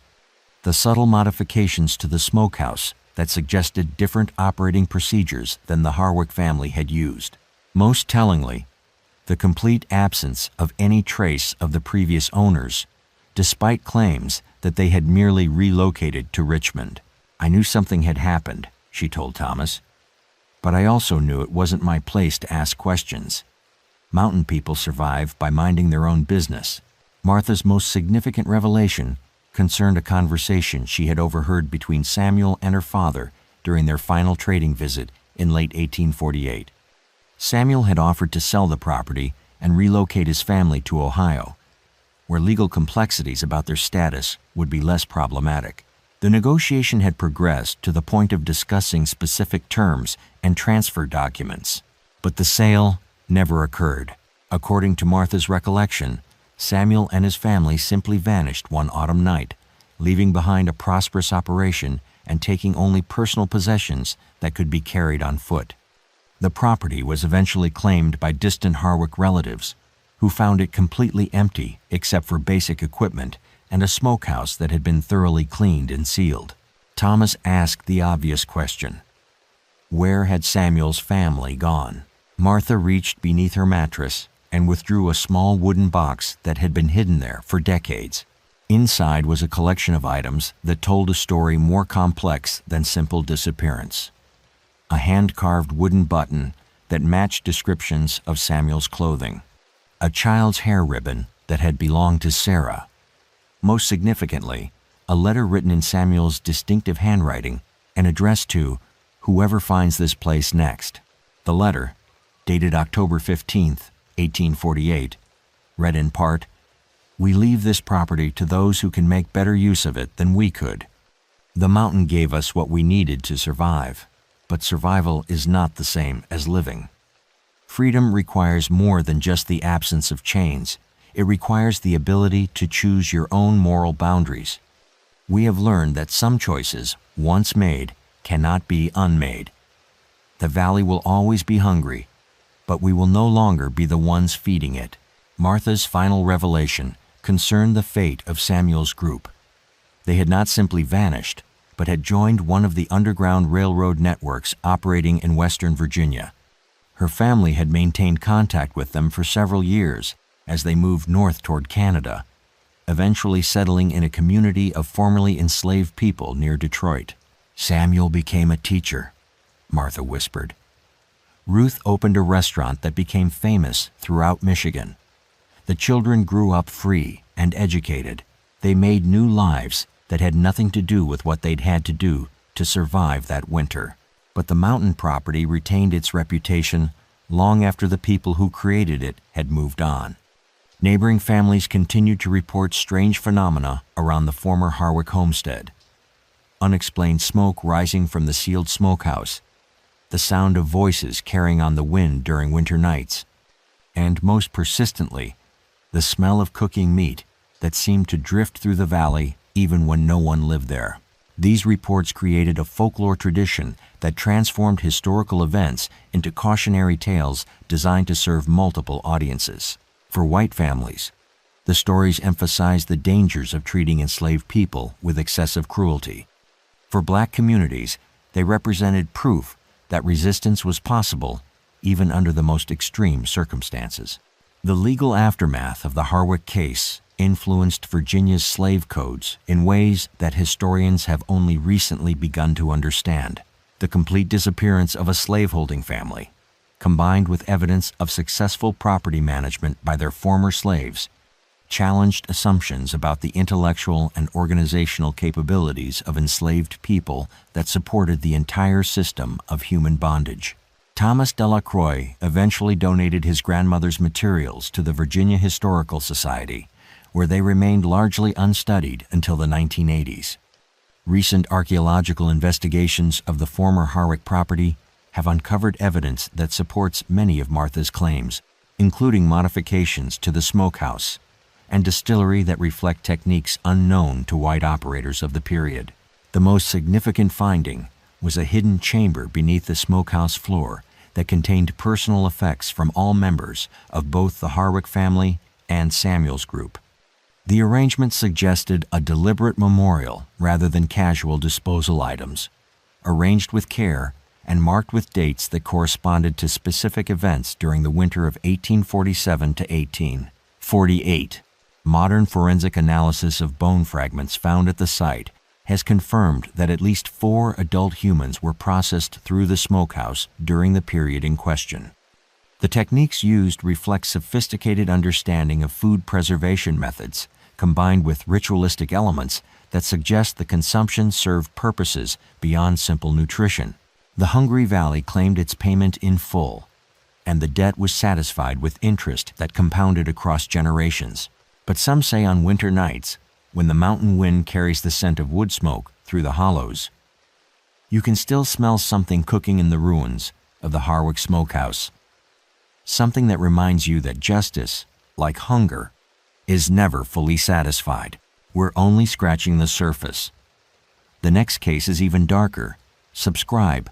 The subtle modifications to the smokehouse that suggested different operating procedures than the Harwick family had used. Most tellingly, the complete absence of any trace of the previous owners, despite claims that they had merely relocated to Richmond. "I knew something had happened," she told Thomas, "but I also knew it wasn't my place to ask questions. Mountain people survive by minding their own business." Martha's most significant revelation concerned a conversation she had overheard between Samuel and her father during their final trading visit in late 1848. Samuel had offered to sell the property and relocate his family to Ohio, where legal complexities about their status would be less problematic. The negotiation had progressed to the point of discussing specific terms and transfer documents, but the sale never occurred. According to Martha's recollection, Samuel and his family simply vanished one autumn night, leaving behind a prosperous operation and taking only personal possessions that could be carried on foot. The property was eventually claimed by distant Harwick relatives, who found it completely empty except for basic equipment and a smokehouse that had been thoroughly cleaned and sealed. Thomas asked the obvious question: where had Samuel's family gone? Martha reached beneath her mattress and withdrew a small wooden box that had been hidden there for decades. Inside was a collection of items that told a story more complex than simple disappearance. A hand-carved wooden button that matched descriptions of Samuel's clothing. A child's hair ribbon that had belonged to Sarah. Most significantly, a letter written in Samuel's distinctive handwriting and addressed to whoever finds this place next. The letter, dated October 15, 1848, read in part, "We leave this property to those who can make better use of it than we could. The mountain gave us what we needed to survive, but survival is not the same as living. Freedom requires more than just the absence of chains. It requires the ability to choose your own moral boundaries. We have learned that some choices, once made, cannot be unmade. The valley will always be hungry, but we will no longer be the ones feeding it." Martha's final revelation concerned the fate of Samuel's group. They had not simply vanished, but had joined one of the underground railroad networks operating in Western Virginia. Her family had maintained contact with them for several years as they moved north toward Canada, eventually settling in a community of formerly enslaved people near Detroit. "Samuel became a teacher," Martha whispered. "Ruth opened a restaurant that became famous throughout Michigan. The children grew up free and educated. They made new lives that had nothing to do with what they'd had to do to survive that winter. But the mountain property retained its reputation long after the people who created it had moved on." Neighboring families continued to report strange phenomena around the former Harwick homestead. Unexplained smoke rising from the sealed smokehouse, the sound of voices carrying on the wind during winter nights, and most persistently, the smell of cooking meat that seemed to drift through the valley even when no one lived there. These reports created a folklore tradition that transformed historical events into cautionary tales designed to serve multiple audiences. For white families, the stories emphasized the dangers of treating enslaved people with excessive cruelty. For black communities, they represented proof that resistance was possible even under the most extreme circumstances. The legal aftermath of the Harwick case influenced Virginia's slave codes in ways that historians have only recently begun to understand. The complete disappearance of a slaveholding family, combined with evidence of successful property management by their former slaves, challenged assumptions about the intellectual and organizational capabilities of enslaved people that supported the entire system of human bondage. Thomas Delacroix eventually donated his grandmother's materials to the Virginia Historical Society, where they remained largely unstudied until the 1980s. Recent archaeological investigations of the former Harwick property have uncovered evidence that supports many of Martha's claims, including modifications to the smokehouse and distillery that reflect techniques unknown to white operators of the period. The most significant finding was a hidden chamber beneath the smokehouse floor that contained personal effects from all members of both the Harwick family and Samuel's group. The arrangement suggested a deliberate memorial rather than casual disposal items, arranged with care and marked with dates that corresponded to specific events during the winter of 1847 to 1848. Modern forensic analysis of bone fragments found at the site has confirmed that at least 4 adult humans were processed through the smokehouse during the period in question. The techniques used reflect sophisticated understanding of food preservation methods, combined with ritualistic elements that suggest the consumption served purposes beyond simple nutrition. The Hungry Valley claimed its payment in full, and the debt was satisfied with interest that compounded across generations. But some say on winter nights, when the mountain wind carries the scent of wood smoke through the hollows, you can still smell something cooking in the ruins of the Harwick smokehouse. Something that reminds you that justice, like hunger, is never fully satisfied. We're only scratching the surface. The next case is even darker. Subscribe